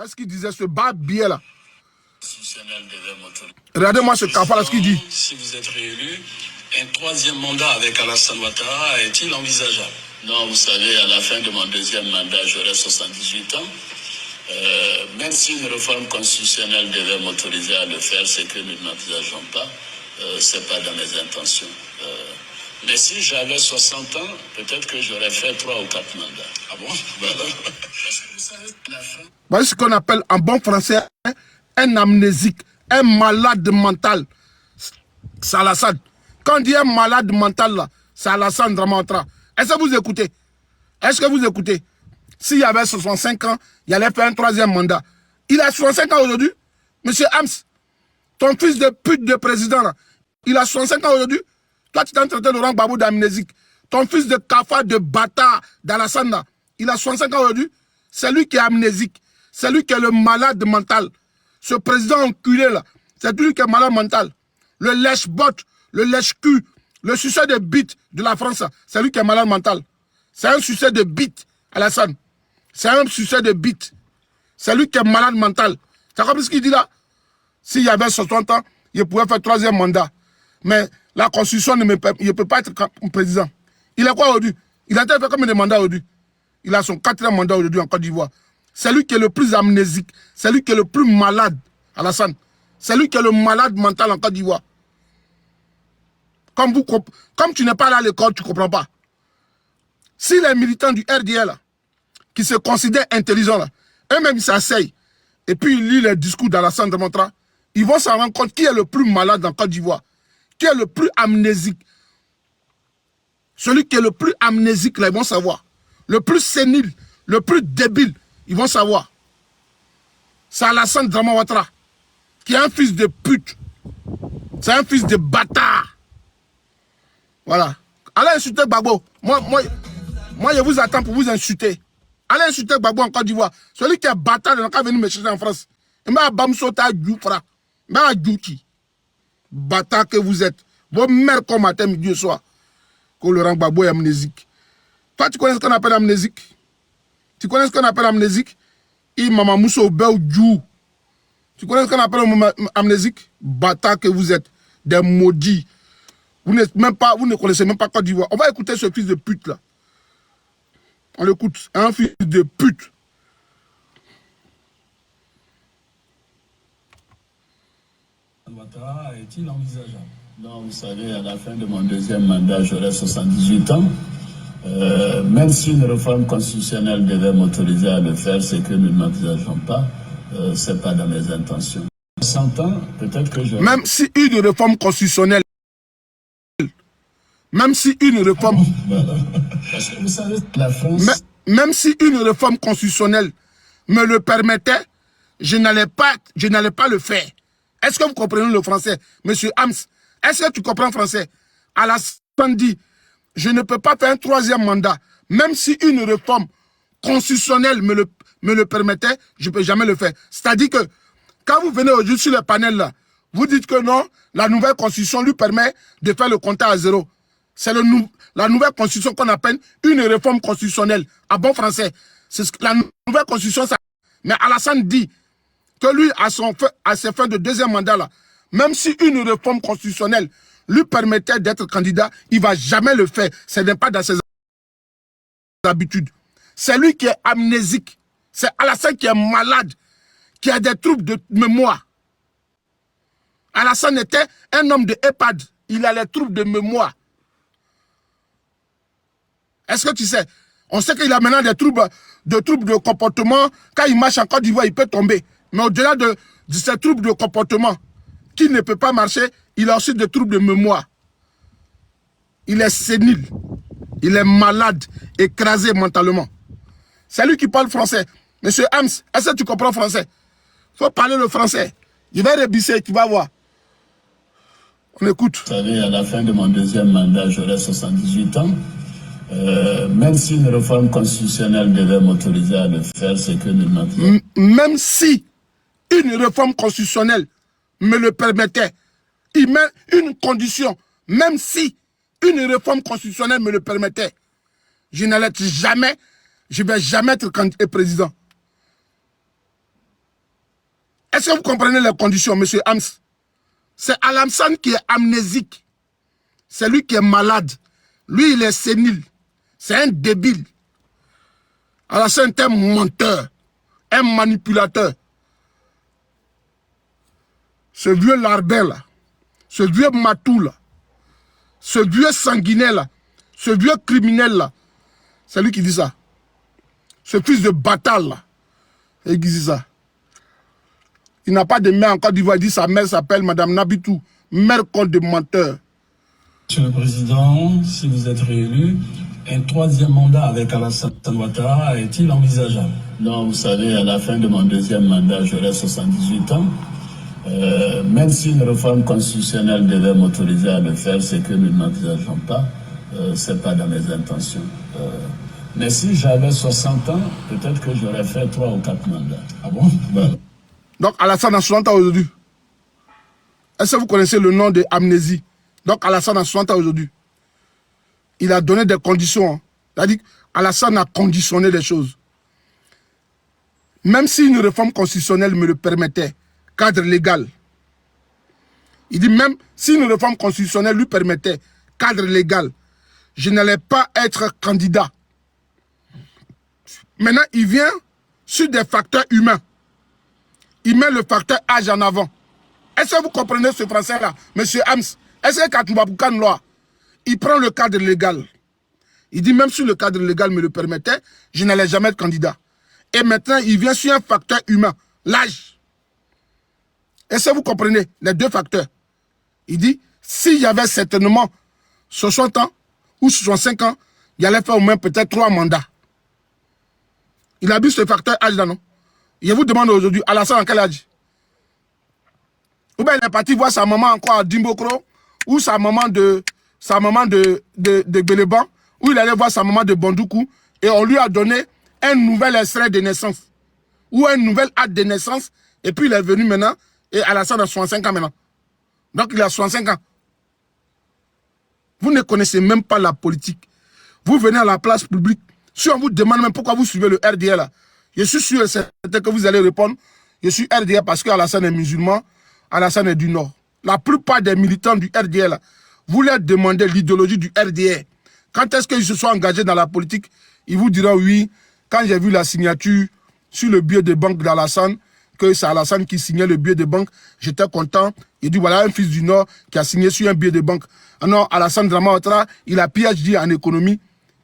Parce qu'il disait ce bas billet là. Regardez-moi ce cafard là, ce qu'il dit. Si vous êtes réélu, un troisième mandat avec Alassane Ouattara est-il envisageable? Non, vous savez, à la fin de mon deuxième mandat, j'aurai 78 ans. Même si une réforme constitutionnelle devait m'autoriser à le faire, ce que nous n'envisageons pas, c'est pas dans mes intentions. Mais si j'avais 60 ans, peut-être que j'aurais fait 3 ou 4 mandats. Ah bon? Voilà. Parce que vous savez, la fin... Voici ce qu'on appelle en bon français un amnésique, un malade mental. C'est Alassane. Quand on dit un malade mental, là, c'est Alassane Dramane Ouattara. Est-ce que vous écoutez? Est-ce que vous écoutez? S'il y avait 65 ans, il allait faire un troisième mandat. Il a 65 ans aujourd'hui. Monsieur Hams, ton fils de pute de président, là, il a 65 ans aujourd'hui. Toi, tu t'es traité Laurent Gbagbo d'amnésique. Ton fils de cafard, de bâtard d'Alassane, là, il a 65 ans aujourd'hui. C'est lui qui est amnésique. C'est lui qui est le malade mental. Ce président enculé, là, c'est lui qui est malade mental. Le lèche-botte, le lèche-cul, le succès de bite de la France, c'est lui qui est malade mental. C'est un succès de bite, Alassane. C'est un succès de bite. C'est lui qui est malade mental. Tu as compris ce qu'il dit là? S'il y avait 60 ans, il pouvait faire troisième mandat. Mais la constitution ne peut pas être président. Il est quoi aujourd'hui? Il a fait combien de mandats aujourd'hui? Il a son 4e mandat aujourd'hui en Côte d'Ivoire. C'est lui qui est le plus amnésique. C'est lui qui est le plus malade, Alassane. C'est lui qui est le malade mental en Côte d'Ivoire. Comme tu n'es pas là à l'école, tu ne comprends pas. Si les militants du RDL, là, qui se considèrent intelligents, là, eux-mêmes ils s'asseyent, et puis ils lisent les discours d'Alassane Dramane Ouattara, ils vont s'en rendre compte qui est le plus malade en Côte d'Ivoire, qui est le plus amnésique. Celui qui est le plus amnésique, là, ils vont savoir. Le plus sénile, le plus débile, ils vont savoir. C'est Alassane Dramane Ouattara, qui est un fils de pute. C'est un fils de bâtard. Voilà. Allez insulter Gbagbo. Moi, je vous attends pour vous insulter. Allez insulter Gbagbo en Côte d'Ivoire. Celui qui est bâtard, il n'a qu'à venir me chercher en France. Il m'a bamsota djoufra. Il m'a djouki. Bâtard que vous êtes. Vos mères comme matin, midi et soir. Que Laurent Gbagbo est amnésique. Toi, tu connais ce qu'on appelle amnésique? Tu connais ce qu'on appelle amnésique? Il m'a mousso bel djou. Tu connais ce qu'on appelle amnésique? Bâtard que vous êtes. Des maudits. Vous ne connaissez même pas Côte d'Ivoire. On va écouter ce fils de pute là. On l'écoute. Un fils de pute. Ouattara est-il envisageable? Non, vous savez, à la fin de mon deuxième mandat, j'aurai 78 ans. Même si une réforme constitutionnelle devait m'autoriser à le faire, c'est que nous n'envisageons pas. C'est pas dans mes intentions. 100 ans, peut-être que je... Même si une réforme constitutionnelle, même si une réforme... Voilà. Parce que vous savez, la France... Même si une réforme constitutionnelle me le permettait, je n'allais pas le faire. Est-ce que vous comprenez le français, monsieur Hams? Est-ce que tu comprends français? Alassane dit, je ne peux pas faire un troisième mandat. Même si une réforme constitutionnelle me le permettait, je ne peux jamais le faire. C'est-à-dire que, quand vous venez aujourd'hui sur le panel là, vous dites que non, la nouvelle constitution lui permet de faire le comptage à zéro. C'est la nouvelle constitution qu'on appelle une réforme constitutionnelle. À bon français. La nouvelle constitution, ça. Mais Alassane dit que lui, à ses fins de deuxième mandat, là, même si une réforme constitutionnelle lui permettait d'être candidat, il ne va jamais le faire. Ce n'est pas dans ses habitudes. C'est lui qui est amnésique. C'est Alassane qui est malade, qui a des troubles de mémoire. Alassane était un homme de EHPAD. Il a les troubles de mémoire. Est-ce que tu sais? On sait qu'il a maintenant des troubles de comportement. Quand il marche en Côte d'Ivoire, il peut tomber. Mais au-delà de ces troubles de comportement, qu'il ne peut pas marcher, il a aussi des troubles de mémoire. Il est sénile. Il est malade, écrasé mentalement. C'est lui qui parle français. Monsieur Hams, est-ce que tu comprends français? Il faut parler le français. Il va rébisser, tu vas voir. On écoute. Vous savez, à la fin de mon deuxième mandat, j'aurai 78 ans. Même si une réforme constitutionnelle devait m'autoriser à le faire, c'est que nous n'envisageons pas. Même si une réforme constitutionnelle me le permettait, il met une condition. Même si une réforme constitutionnelle me le permettait, je ne vais jamais être président. Est-ce que vous comprenez les conditions, M. Hams? C'est Alassane qui est amnésique. C'est lui qui est malade. Lui, il est sénile. C'est un débile. Alassane est un menteur, un manipulateur. Ce vieux larbin là, ce vieux matou là, ce vieux sanguinaire là, ce vieux criminel là, c'est lui qui dit ça. Ce fils de bâtard là, il dit ça. Il n'a pas de mère en Côte d'Ivoire, il dit sa mère s'appelle Madame Nabitou, mère contre de menteur. Monsieur le Président, si vous êtes réélu, un troisième mandat avec Alassane Ouattara est-il envisageable? Non, vous savez, à la fin de mon deuxième mandat, j'aurai 78 ans. Même si une réforme constitutionnelle devait m'autoriser à le faire, c'est que nous n'envisageons pas, c'est pas dans mes intentions. Mais si j'avais 60 ans, peut-être que j'aurais fait 3 ou 4 mandats. Ah bon? Voilà. Donc Alassane a 60 ans aujourd'hui. Est-ce que vous connaissez le nom de amnésie? Donc Alassane a 60 ans aujourd'hui. Il a donné des conditions. C'est-à-dire qu'Alassane a conditionné les choses. Même si une réforme constitutionnelle me le permettait, cadre légal. Il dit même si une réforme constitutionnelle lui permettait, cadre légal, je n'allais pas être candidat. Maintenant, il vient sur des facteurs humains. Il met le facteur âge en avant. Est-ce que vous comprenez ce français-là, monsieur Hams? Est-ce que Katouba loi, il prend le cadre légal. Il dit même si le cadre légal me le permettait, je n'allais jamais être candidat. Et maintenant, il vient sur un facteur humain, l'âge. Est-ce que vous comprenez les deux facteurs? Il dit, s'il y avait certainement 60 ans ou 65 ans, il allait faire au moins peut-être 3 mandats. Il a vu ce facteur âge là, non? Je vous demande aujourd'hui, Alassane, en quel âge? Ou bien il est parti voir sa maman encore à Dimbokro, ou sa maman de Béléban, ou il allait voir sa maman de Bandoukou, et on lui a donné un nouvel extrait de naissance, ou un nouvel acte de naissance, et puis il est venu maintenant, et Alassane a 65 ans maintenant. Donc il a 65 ans. Vous ne connaissez même pas la politique. Vous venez à la place publique. Si on vous demande même pourquoi vous suivez le RDR là, je suis sûr et certain que vous allez répondre, je suis RDR parce que Alassane est musulman, Alassane est du Nord. La plupart des militants du RDR là, vous leur demandez l'idéologie du RDR. Quand est-ce qu'ils se sont engagés dans la politique, ils vous diront oui, quand j'ai vu la signature sur le billet de banque d'Alassane, que c'est Alassane qui signait le billet de banque, j'étais content. Il dit voilà un fils du Nord qui a signé sur un billet de banque. Ah non, Alassane Drama Ouattara, il a PhD en économie.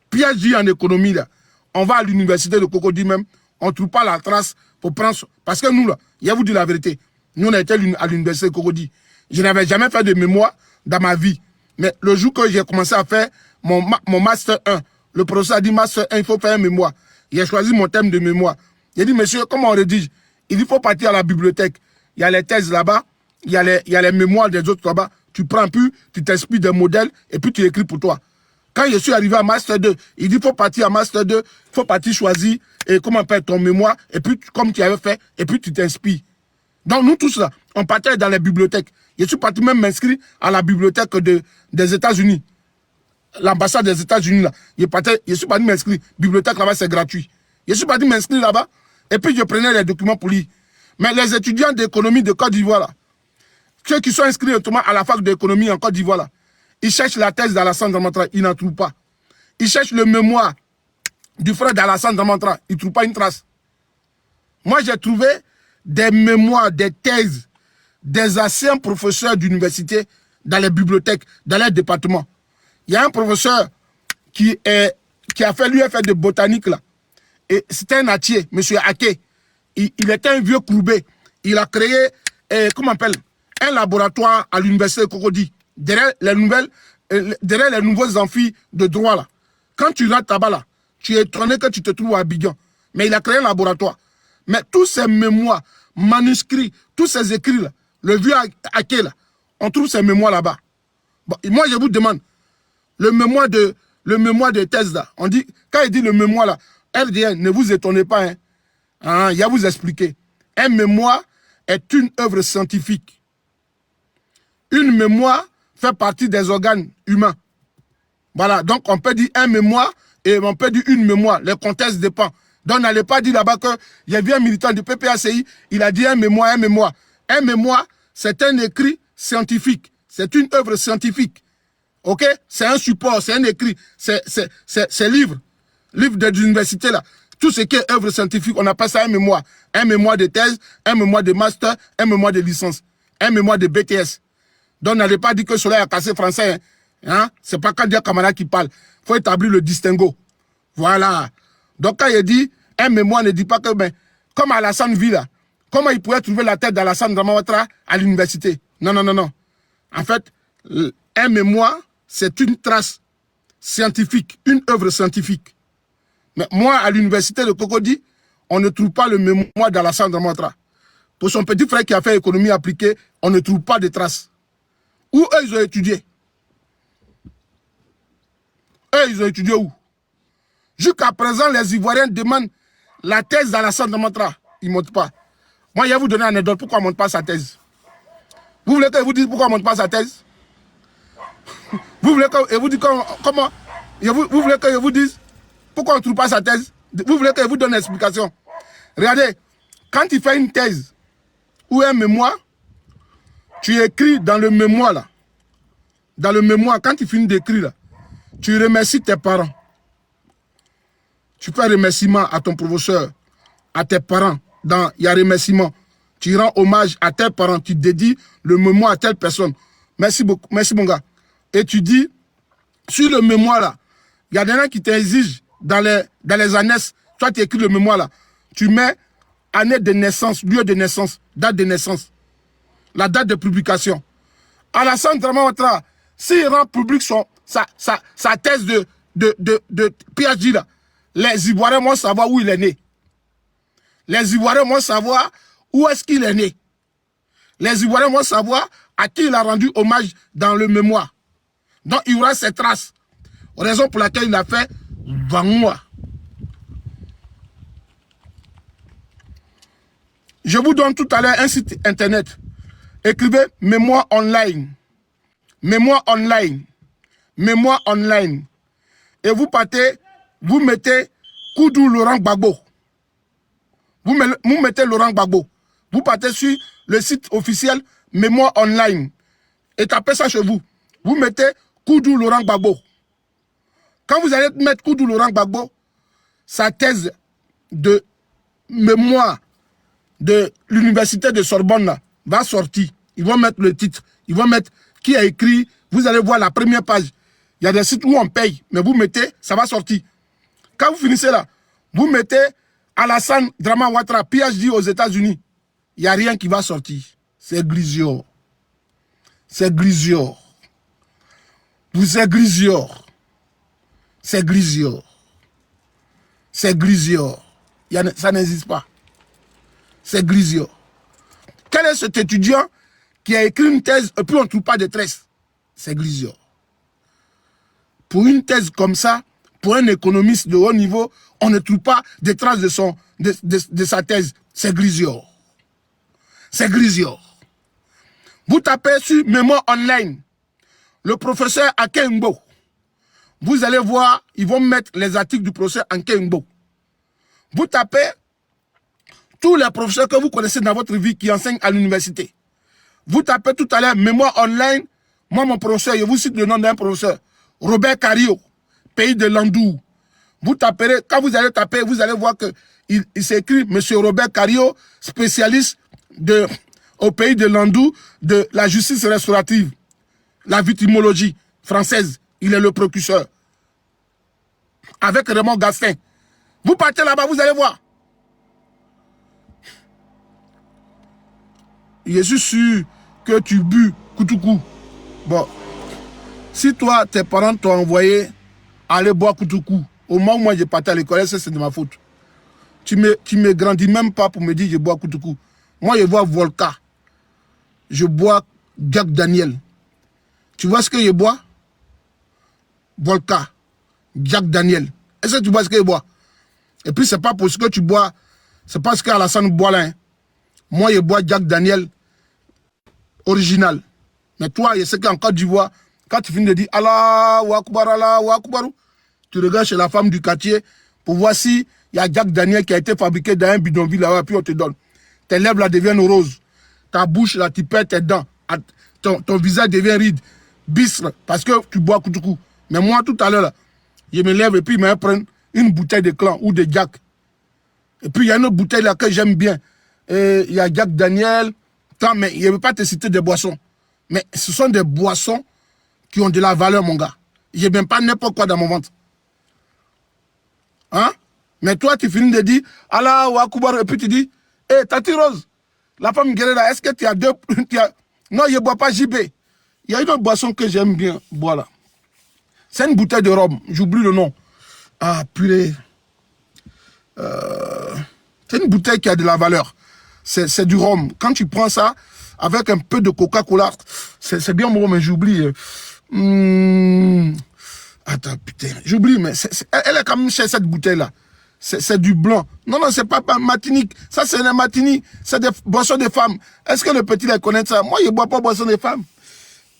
PhD en économie là. On va à l'université de Cocody même, on ne trouve pas la trace pour prendre... Parce que nous là, je vais vous dire la vérité, nous on a été à l'université de Cocody. Je n'avais jamais fait de mémoire dans ma vie. Mais le jour que j'ai commencé à faire mon Master 1, le professeur a dit Master 1, il faut faire un mémoire. Il a choisi mon thème de mémoire. Il a dit, monsieur, comment on rédige? Il dit, il faut partir à la bibliothèque. Il y a les thèses là-bas, il y a les mémoires des autres là-bas. Tu prends plus, tu t'inspires des modèles et puis tu écris pour toi. Quand je suis arrivé à Master 2, il dit, il faut partir à Master 2, il faut partir choisir et comment faire ton mémoire et puis comme tu avais fait et puis tu t'inspires. Donc nous tous là, on partait dans les bibliothèques. Je suis parti même m'inscrire à la bibliothèque des États-Unis. L'ambassade des États-Unis là. Je suis parti m'inscrire. Bibliothèque là-bas, c'est gratuit. Je suis parti m'inscrire là-bas et puis je prenais les documents pour lire. Mais les étudiants d'économie de Côte d'Ivoire là, ceux qui sont inscrits autrement à la fac d'économie en Côte d'Ivoire là, ils cherchent la thèse d'Alassane Dramane Ouattara, ils n'en trouvent pas. Ils cherchent le mémoire du frère d'Alassane Dramane Ouattara, ils ne trouvent pas une trace. Moi, j'ai trouvé des mémoires, des thèses, des anciens professeurs d'université dans les bibliothèques, dans les départements. Il y a un professeur qui a fait l'UFR de botanique là. Et c'était un nattier, M. Ake. Il était un vieux courbé. Il a créé, comment on appelle, un laboratoire à l'université de Cocody. Derrière les nouveaux amphis de droit là. Quand tu rentres là-bas là, tu es étonné que tu te trouves à Abidjan. Mais il a créé un laboratoire. Mais tous ces mémoires, manuscrits, tous ces écrits là, le vieux Ake là, on trouve ces mémoires là-bas. Bon, moi je vous demande, le mémoire de thèse là, on dit, quand il dit le mémoire là, RDN, ne vous étonnez pas, hein. Hein, il va vous expliquer. Un mémoire est une œuvre scientifique. Une mémoire fait partie des organes humains. Voilà, donc on peut dire un mémoire et on peut dire une mémoire. Le contexte dépend Donc n'allez pas dire là-bas qu'il y avait un militant du PPACI, il a dit un mémoire, un mémoire. Un mémoire, c'est un écrit scientifique. C'est une œuvre scientifique. Ok? C'est un support, c'est un écrit, c'est livre de l'université là. Tout ce qui est œuvre scientifique, on appelle ça un mémoire. Un mémoire de thèse, un mémoire de master, un mémoire de licence, un mémoire de BTS. Donc n'allez pas dire que cela a cassé français. Hein? C'est pas Kadia Kamara qui parle. Il faut établir le distinguo. Voilà. Donc quand il dit un mémoire, ne dit pas que, ben, comme Alassane vit là, comment il pourrait trouver la tête d'Alassane Dramane Ouattara à l'université? Non, non, non, non. En fait, un mémoire, c'est une trace scientifique, une œuvre scientifique. Mais moi, à l'université de Cocody, on ne trouve pas le mémoire d'Alassane Dramane Ouattara. Pour son petit frère qui a fait économie appliquée, on ne trouve pas de traces. Où eux, ils ont étudié? Eux, ils ont étudié où? Jusqu'à présent, les Ivoiriens demandent la thèse d'Alassane Dramane Ouattara. Ils ne montent pas. Moi, je vais vous donner une anecdote. Pourquoi on ne monte pas sa thèse? Vous voulez que je vous dise pourquoi on ne monte pas sa thèse? Vous voulez que je vous dise comment? Vous voulez que je vous dise pourquoi on ne trouve pas sa thèse? Vous voulez que je vous donne une explication? Regardez, quand tu fais une thèse ou un mémoire, tu écris dans le mémoire là. Dans le mémoire, quand tu finis d'écrire là, tu remercies tes parents. Tu fais un remerciement à ton professeur, à tes parents. Il y a remerciement. Tu rends hommage à tes parents. Tu dédies le mémoire à telle personne. Merci beaucoup. Merci mon gars. Et tu dis, sur le mémoire là, il y a des gens qui t'exigent dans les annexes. Toi, tu écris le mémoire là. Tu mets année de naissance, lieu de naissance, date de naissance. La date de publication. Alassane Dramane Ouattara, s'il rend public sa thèse de PhD là, les Ivoiriens vont savoir où il est né. Les Ivoiriens vont savoir où est-ce qu'il est né. Les Ivoiriens vont savoir à qui il a rendu hommage dans le mémoire. Donc il y aura ces traces. Raison pour laquelle il a fait Vangoua. Je vous donne tout à l'heure un site internet. Écrivez mémoire online. Mémoire online. Mémoire online. Et vous partez, vous mettez Koudou Laurent Gbagbo. Vous mettez Laurent Gbagbo. Vous partez sur le site officiel Mémoire online. Et tapez ça chez vous. Vous mettez Koudou Laurent Gbagbo. Quand vous allez mettre Koudou Laurent Gbagbo, sa thèse de mémoire de l'université de Sorbonne là, va sortir. Ils vont mettre le titre. Ils vont mettre qui a écrit. Vous allez voir la première page. Il y a des sites où on paye. Mais vous mettez, ça va sortir. Quand vous finissez là, vous mettez Alassane Dramane Ouattara, PhD aux États-Unis. Il n'y a rien qui va sortir. C'est Grisio. C'est Grisio. Vous êtes Grisio. C'est Grisio. C'est Grisio. Ça n'existe pas. C'est Grisio. Quel est cet étudiant qui a écrit une thèse et puis on ne trouve pas de traces? C'est Grisio. Pour une thèse comme ça, pour un économiste de haut niveau, on ne trouve pas de traces de sa thèse. C'est Grisio. C'est Grisio. Vous tapez sur mémoire online, le professeur Akengbo. Vous allez voir, ils vont mettre les articles du professeur Akengbo. Vous tapez tous les professeurs que vous connaissez dans votre vie qui enseignent à l'université. Vous tapez tout à l'heure mémoire online. Moi, mon professeur, je vous cite le nom d'un professeur. Robert Cario, pays de Landou. Vous taperez, quand vous allez taper, vous allez voir qu'il s'écrit M. Robert Cario, spécialiste au pays de Landou de la justice restaurative, la victimologie française. Il est le procureur. Avec Raymond Gastin. Vous partez là-bas, vous allez voir. Je suis sûr que tu bus Koutoukou. Bon, si toi, tes parents t'ont envoyé aller boire Koutoukou, au moment où moi j'ai parti à l'école, c'est de ma faute. Tu me grandis même pas pour me dire que je bois Koutoukou. Moi, je bois Volca. Je bois Jack Daniel. Tu vois ce que je bois? Volca. Jack Daniel. Est-ce que tu vois ce que je bois? Et puis, c'est pas pour ce que tu bois, c'est pas ce qu'Alassane boit là. Hein. Moi, je bois Jack Daniel original. Mais toi, je sais qu'en Côte d'Ivoire, quand tu finis de dire Allah, Akbar, tu regardes chez la femme du quartier pour voir si Il y a Jack Daniel qui a été fabriqué dans un bidonville là-bas, puis on te donne. Tes lèvres là deviennent roses. Ta bouche là, tu perds tes dents. Ton visage devient ride, bistre, parce que tu bois coup. Mais moi, tout à l'heure, là, je me lève et puis ils me prennent une bouteille de clan ou de Jack. Et puis il y a une autre bouteille là que j'aime bien. Il y a Jack Daniel. Mais je ne veux pas te citer des boissons. Mais ce sont des boissons qui ont de la valeur, mon gars. Je n'ai même pas n'importe quoi dans mon ventre. Hein? Mais toi, tu finis de dire, Allah ou Akoubar, et puis tu dis, hé, Tati Rose, la femme guerrière, est-ce que tu as deux... Non, je ne bois pas JB. Il y a une autre boisson que j'aime bien boire là. C'est une bouteille de rhum. J'oublie le nom. Ah, purée. C'est une bouteille qui a de la valeur. C'est du rhum. Quand tu prends ça, avec un peu de Coca-Cola, c'est bien bon, mais j'oublie. Attends, putain, j'oublie, mais elle est quand même chez cette bouteille-là. C'est du blanc. Non, c'est pas Martinique. Ça, c'est la Martinique. C'est des boissons de femmes. Est-ce que le petit les connaît ça? Moi, je ne bois pas boissons de femmes.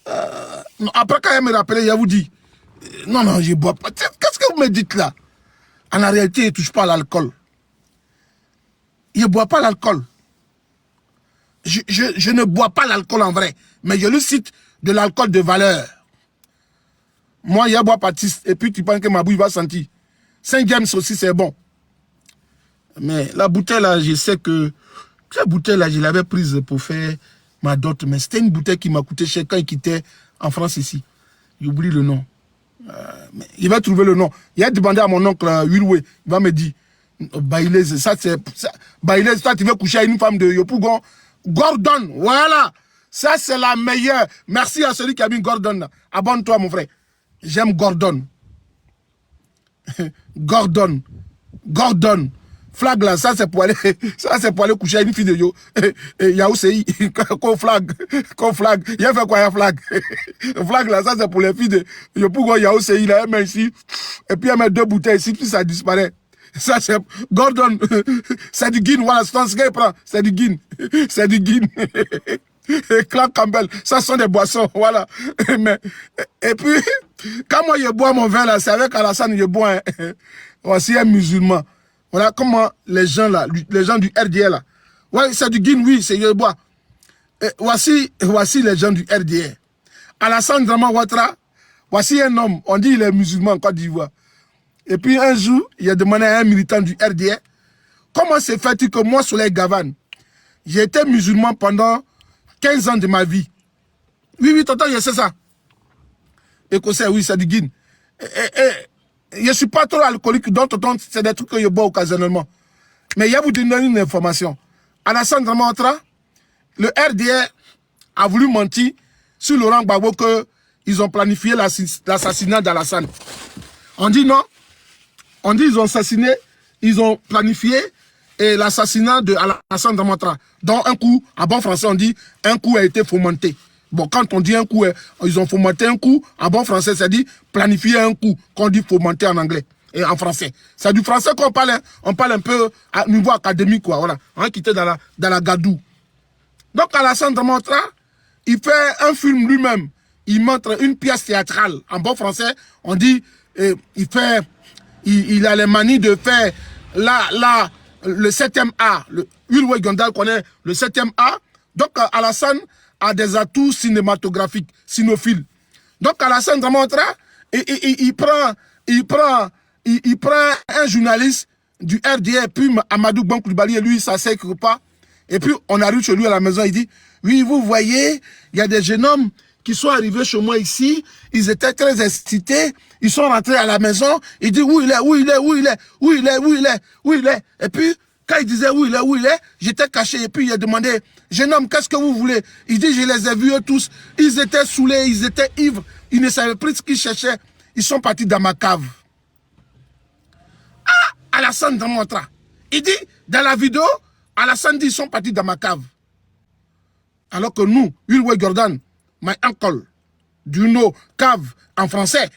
Après, quand elle me rappelle, il vous dit, non, je ne bois pas. Qu'est-ce que vous me dites là? En réalité, il ne touche pas à l'alcool. Il ne boit pas l'alcool. Je ne bois pas l'alcool en vrai, mais je lui cite de l'alcool de valeur. Moi, il bois Baptiste, et puis tu penses que ma bouille va sentir. Saint James aussi, c'est bon. Mais la bouteille là, je sais que cette bouteille là, je l'avais prise pour faire ma dot, mais c'était une bouteille qui m'a coûté cher quand il quittait en France ici. J'oublie le nom. Mais il va trouver le nom. Il a demandé à mon oncle Wilwe, il va me dire, Baïlez, ça c'est... Baïlez, toi tu veux coucher avec une femme de Yopougon. Gordon, voilà. Ça c'est la meilleure. Merci à celui qui a mis Gordon. Abonne-toi mon frère. J'aime Gordon. Gordon. Flag là, ça c'est pour aller coucher avec une fille de Yo. Yaousei, qu'on flag. Il a fait quoi, un flag? Flag là, ça c'est pour les filles de Yo. Pourquoi Yaousei, il a un main ici, et puis il met deux bouteilles ici, puis ça disparaît. Ça c'est Gordon. C'est du guin, voilà, c'est ce qu'il prend. C'est du guin. C'est du guin. Clark Campbell, ça sont des boissons, voilà. Mais, et puis, quand moi je bois mon vin là, c'est avec Alassane je bois. Voici un musulman. Voilà comment les gens là, les gens du RDR là. Ouais, c'est du guin, oui, c'est je bois. Voici les gens du RDR. Alassane Draman Ouattara, voici un homme, on dit il est musulman en Côte d'Ivoire. Et puis un jour, il a demandé à un militant du RDR, comment se fait-il que moi, Soleil Gavane, j'ai été musulman pendant 15 ans de ma vie. Oui, tonton, je sais ça. Écossais, oui, c'est du guin. Je ne suis pas trop alcoolique, donc tonton, c'est des trucs que je bois occasionnellement. Mais il y a vous donner une information. Alassane Draman Ouattara, le RDR a voulu mentir sur Laurent Gbagbo qu'ils ont planifié l'assassinat d'Alassane. On dit non. On dit ils ont assassiné, ils ont planifié l'assassinat de Alassane Draman Ouattara. Dans un coup, en bon français, on dit un coup a été fomenté. Bon, quand on dit un coup, ils ont fomenté un coup, en bon français, ça dit planifier un coup, qu'on dit fomenter en anglais et en français. C'est du français qu'on parle, hein. On parle un peu à niveau académique, quoi, voilà. On a quitté dans la gadoue. Donc, Alassane Draman Ouattara, il fait un film lui-même. Il montre une pièce théâtrale. En bon français, on dit, il a les manies de faire le 7e art. Wilwe Gondal connaît le 7e art. Donc, Alassane a des atouts cinématographiques, cinophiles. Donc, Alassane Draman Ouattara, il prend un journaliste du RDR, puis Amadou Bankoulibaly, et lui, ça ne quelque pas. Et puis, on arrive chez lui à la maison, il dit, oui, vous voyez, il y a des jeunes hommes qui sont arrivés chez moi ici, ils étaient très excités, ils sont rentrés à la maison, il dit, où il est. Et puis, quand il disait où il est, j'étais caché, et puis il a demandé, jeune homme, qu'est-ce que vous voulez? Il dit, je les ai vus eux tous, ils étaient saoulés, ils étaient ivres, ils ne savaient plus ce qu'ils cherchaient, ils sont partis dans ma cave. Ah, Alassane Draman Ouattara, il dit, dans la vidéo, Alassane dit, ils sont partis dans ma cave. Alors que nous, Wilwe Jordan, my uncle, do you know, cave en français.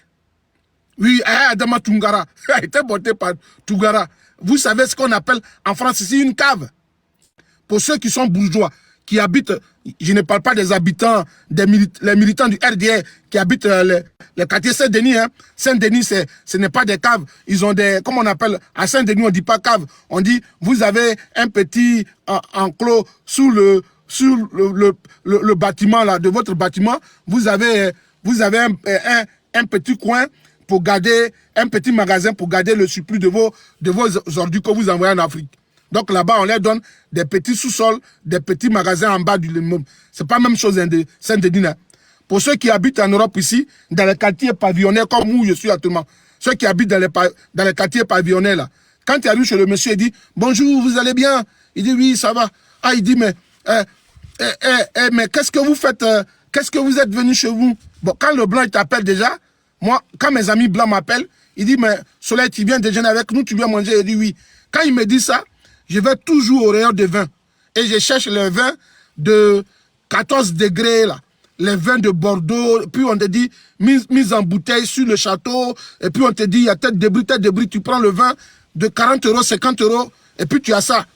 Oui, Adama Tungara, a été porté par Tungara. Vous savez ce qu'on appelle en France ici une cave. Pour ceux qui sont bourgeois, qui habitent, je ne parle pas des habitants, les militants du RDR qui habitent le quartier Saint-Denis. Hein. Saint-Denis, ce n'est pas des caves. Ils ont des, comment on appelle, à Saint-Denis, on ne dit pas cave. On dit, vous avez un petit enclos sous le bâtiment là, de votre bâtiment. Vous avez un petit coin pour garder, un petit magasin pour garder le surplus de vos ordures que vous envoyez en Afrique. Donc là-bas, on leur donne des petits sous-sols, des petits magasins en bas du immeuble. Ce n'est pas la même chose de Saint-Denis. Pour ceux qui habitent en Europe ici, dans les quartiers pavillonnaires, comme où je suis actuellement, ceux qui habitent dans les quartiers pavillonnaires, là, quand tu arrives chez le monsieur, il dit « Bonjour, vous allez bien ?» Il dit « Oui, ça va. » Ah, il dit « Mais qu'est-ce que vous faites qu'est-ce que vous êtes venu chez vous ?» Bon, quand le blanc t'appelle déjà, moi, quand mes amis blancs m'appellent, il dit « Mais Soleil, tu viens déjeuner avec nous, tu viens manger ?» Il dit « Oui. » Quand il me dit ça, je vais toujours au rayon de vin. Et je cherche les vins de 14 degrés, là. Les vins de Bordeaux. Puis on te dit, mise en bouteille sur le château. Et puis on te dit, il y a tête de bris. Tu prends le vin de 40 €, 50 €. Et puis tu as ça.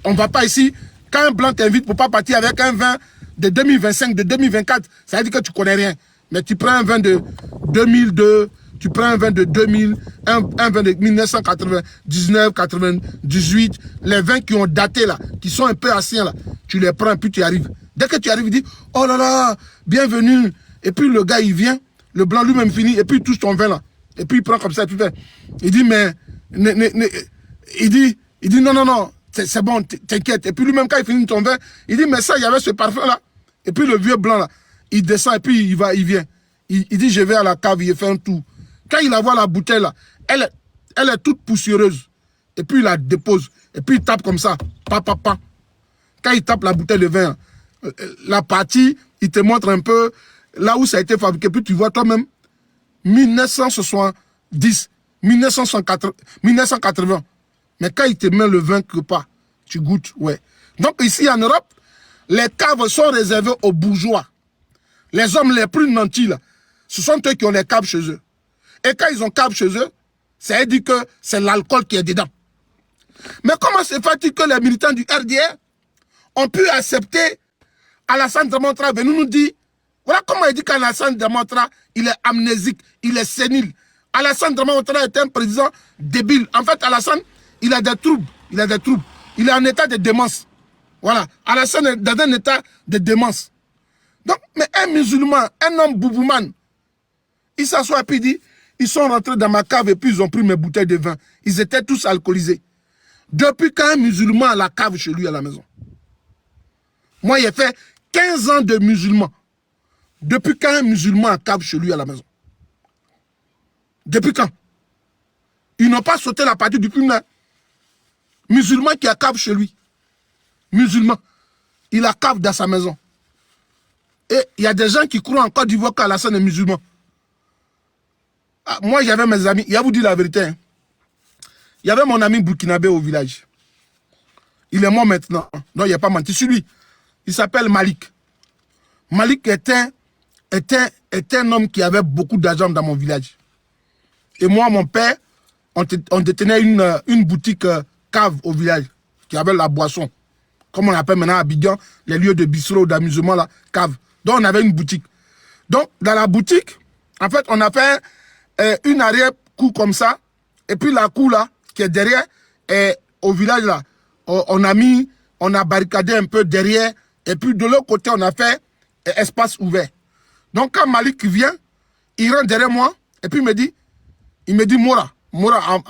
On ne va pas ici. Quand un blanc t'invite pour ne pas partir avec un vin de 2025, de 2024, ça veut dire que tu ne connais rien. Mais tu prends un vin de 2002, tu prends un vin de 2000, un vin de 1999, 98, les vins qui ont daté là, qui sont un peu anciens là, tu les prends et puis tu arrives. Dès que tu arrives, il dit, oh là là, bienvenue. Et puis le gars, il vient, le blanc lui-même finit, et puis il touche ton vin là. Et puis il prend comme ça, et puis il dit, mais, il dit, non, c'est bon, t'inquiète. Et puis lui-même, quand il finit ton vin, il dit, mais ça, il y avait ce parfum là. Et puis le vieux blanc là, il descend et puis il vient. Il dit, je vais à la cave, il fait un tour. Quand il voit la bouteille là, elle est toute poussiéreuse. Et puis il la dépose. Et puis il tape comme ça. Pa. Quand il tape la bouteille de vin, la partie, il te montre un peu là où ça a été fabriqué. Puis tu vois toi-même, 1970, 1980. Mais quand il te met le vin que pas, tu goûtes, ouais. Donc ici en Europe, les caves sont réservées aux bourgeois. Les hommes les plus nantis là, ce sont eux qui ont les caves chez eux. Et quand ils ont cave chez eux, ça veut dire que c'est l'alcool qui est dedans. Mais comment se fait-il que les militants du RDR ont pu accepter Alassane Dramane venir nous dire, voilà comment il dit qu'Alassane Dramane, il est amnésique, il est sénile. Alassane Dramane est un président débile. En fait, Alassane, il a des troubles. Il est en état de démence. Voilà. Alassane est dans un état de démence. Donc, mais un musulman, un homme boubouman, il s'assoit et puis il dit, ils sont rentrés dans ma cave et puis ils ont pris mes bouteilles de vin. Ils étaient tous alcoolisés. Depuis quand un musulman a la cave chez lui à la maison? Moi, j'ai fait 15 ans de musulman. Depuis quand un musulman a cave chez lui à la maison? Depuis quand? Ils n'ont pas sauté la partie du criminel. Musulman qui a cave chez lui. Musulman. Il a cave dans sa maison. Et il y a des gens qui croient en Côte d'Ivoire qu'Alassane est musulman. Ah, moi, j'avais mes amis, il va vous dire la vérité. Hein. Il y avait mon ami burkinabé au village. Il est mort maintenant. Non, il n'a pas menti sur lui. Il s'appelle Malik. Malik était un homme qui avait beaucoup d'argent dans mon village. Et moi, mon père, on détenait une boutique cave au village qui avait la boisson. Comme on appelle maintenant à Abidjan, les lieux de bistrot, d'amusement, là, cave. Donc, on avait une boutique. Donc, dans la boutique, en fait, on a fait une arrière-cour comme ça. Et puis, la cour, là, qui est derrière, au village, là, on a barricadé un peu derrière. Et puis, de l'autre côté, on a fait espace ouvert. Donc, quand Malik vient, il rentre derrière moi. Et puis, il me dit, Mora. Mora,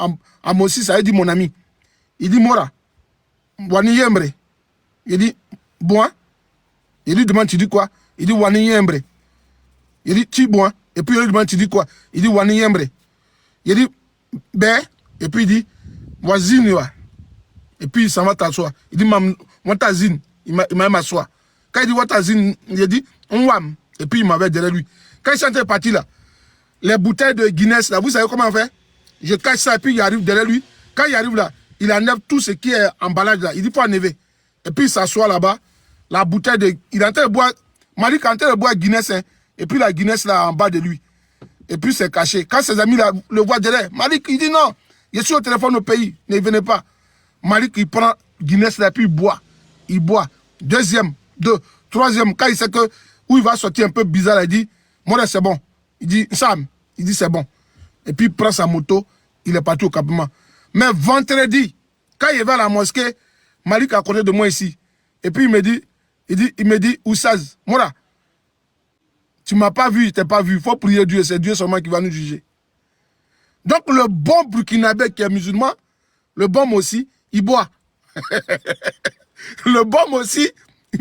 à moi aussi, ça veut dire mon ami. Il dit, Mora, Wani Yembre. Il dit, bon. Il lui demande, tu dis quoi? Il dit, Wani Yembre. Il dit, tu bois. Et puis, il lui demande, tu dis quoi? Il dit, Wani Yembre. Il dit, ben. Et puis, il dit, Wazine, wa. Et puis, il s'en va t'asseoir. Il dit, Wantazine. Il m'a m'asseoir. Quand il dit, Wantazine, il dit, Nwam. Et puis, il m'avait derrière lui. Quand il s'est parti là, les bouteilles de Guinness, là, vous savez comment on fait? Je cache ça et puis il arrive derrière lui. Quand il arrive là, il enlève tout ce qui est emballage là. Il dit, faut enlever. Et puis, il s'assoit là-bas. La bouteille de... Il est en train de boire... Malik est en train de boire Guinness. Hein, et puis, la Guinness là, en bas de lui. Et puis, c'est caché. Quand ses amis là, le voient derrière, Malik, il dit non. Je suis au téléphone au pays. Ne venez pas. Malik, il prend Guinness là, puis il boit. Il boit. Deuxième. Deux. Troisième, quand il sait que où il va sortir un peu bizarre, il dit, moi c'est bon. Il dit, Sam, il dit c'est bon. Et puis il prend sa moto, il est parti au campement. Mais vendredi, quand il va à la mosquée, Malik est à côté de moi ici. Et puis il me dit, Oussaz, Moura, tu ne m'as pas vu, je t'ai pas vu. Il faut prier Dieu, c'est Dieu seulement qui va nous juger. Donc le bon burkinabé qui est musulman, le bon aussi, il boit. Le bon aussi,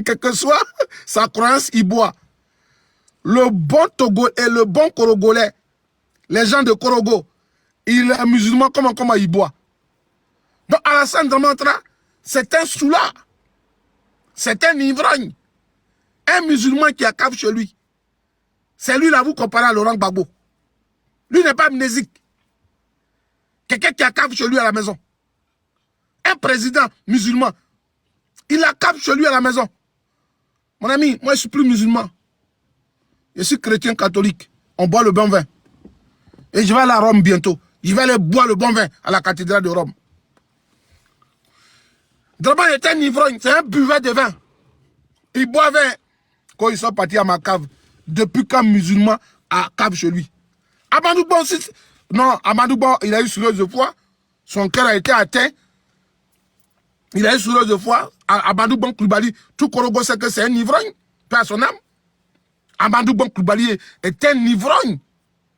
quelle que soit sa croyance, il boit. Le bon Togo et le bon Korogolais, les gens de Korogo, il est musulman, comment il boit. Donc Alassane Dramane, c'est un soulard. C'est un ivrogne. Un musulman qui a cave chez lui. C'est lui là, vous comparez à Laurent Gbagbo. Lui n'est pas amnésique. Quelqu'un qui a cave chez lui à la maison. Un président musulman. Il a cave chez lui à la maison. Mon ami, moi je ne suis plus musulman. Je suis chrétien catholique. On boit le bon vin. Et je vais aller à Rome bientôt. Je vais aller boire le bon vin à la cathédrale de Rome. Dramane est un ivrogne, c'est un buveur de vin. Il boit vin quand ils sont partis à ma cave. Depuis quand musulman a cave chez lui. Amadou Bon, non, Amadou Bon, il a eu cirrhose de foie. Son cœur a été atteint. Il a eu cirrhose de foie. Amadou Bon Coulibaly, tout Korogo sait que c'est un ivrogne. Paix à son âme. Amadou Bon Coulibaly est un ivrogne.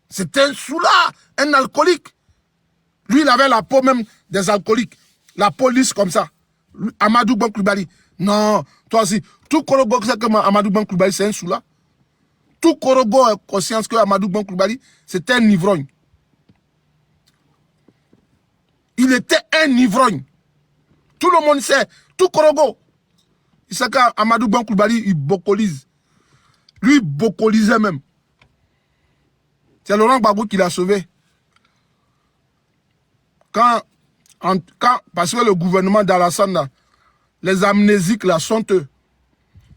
C'est un soulard, un alcoolique. Lui, il avait la peau même des alcooliques. La peau lisse comme ça. Amadou Bon Coulibaly. Non, toi aussi. Tout Korogo sait que Amadou Bon Coulibaly, c'est un soulard. Tout Korogo a conscience que Amadou Bon Coulibaly, c'est un ivrogne. Il était un ivrogne. Tout le monde sait. Tout Korogo. Il sait qu'Amadou Bon Coulibaly, il bocolise. Lui, il bocolisait même. C'est Laurent Gbagbo qui l'a sauvé. Parce que le gouvernement d'Alassane, les amnésiques là sont eux.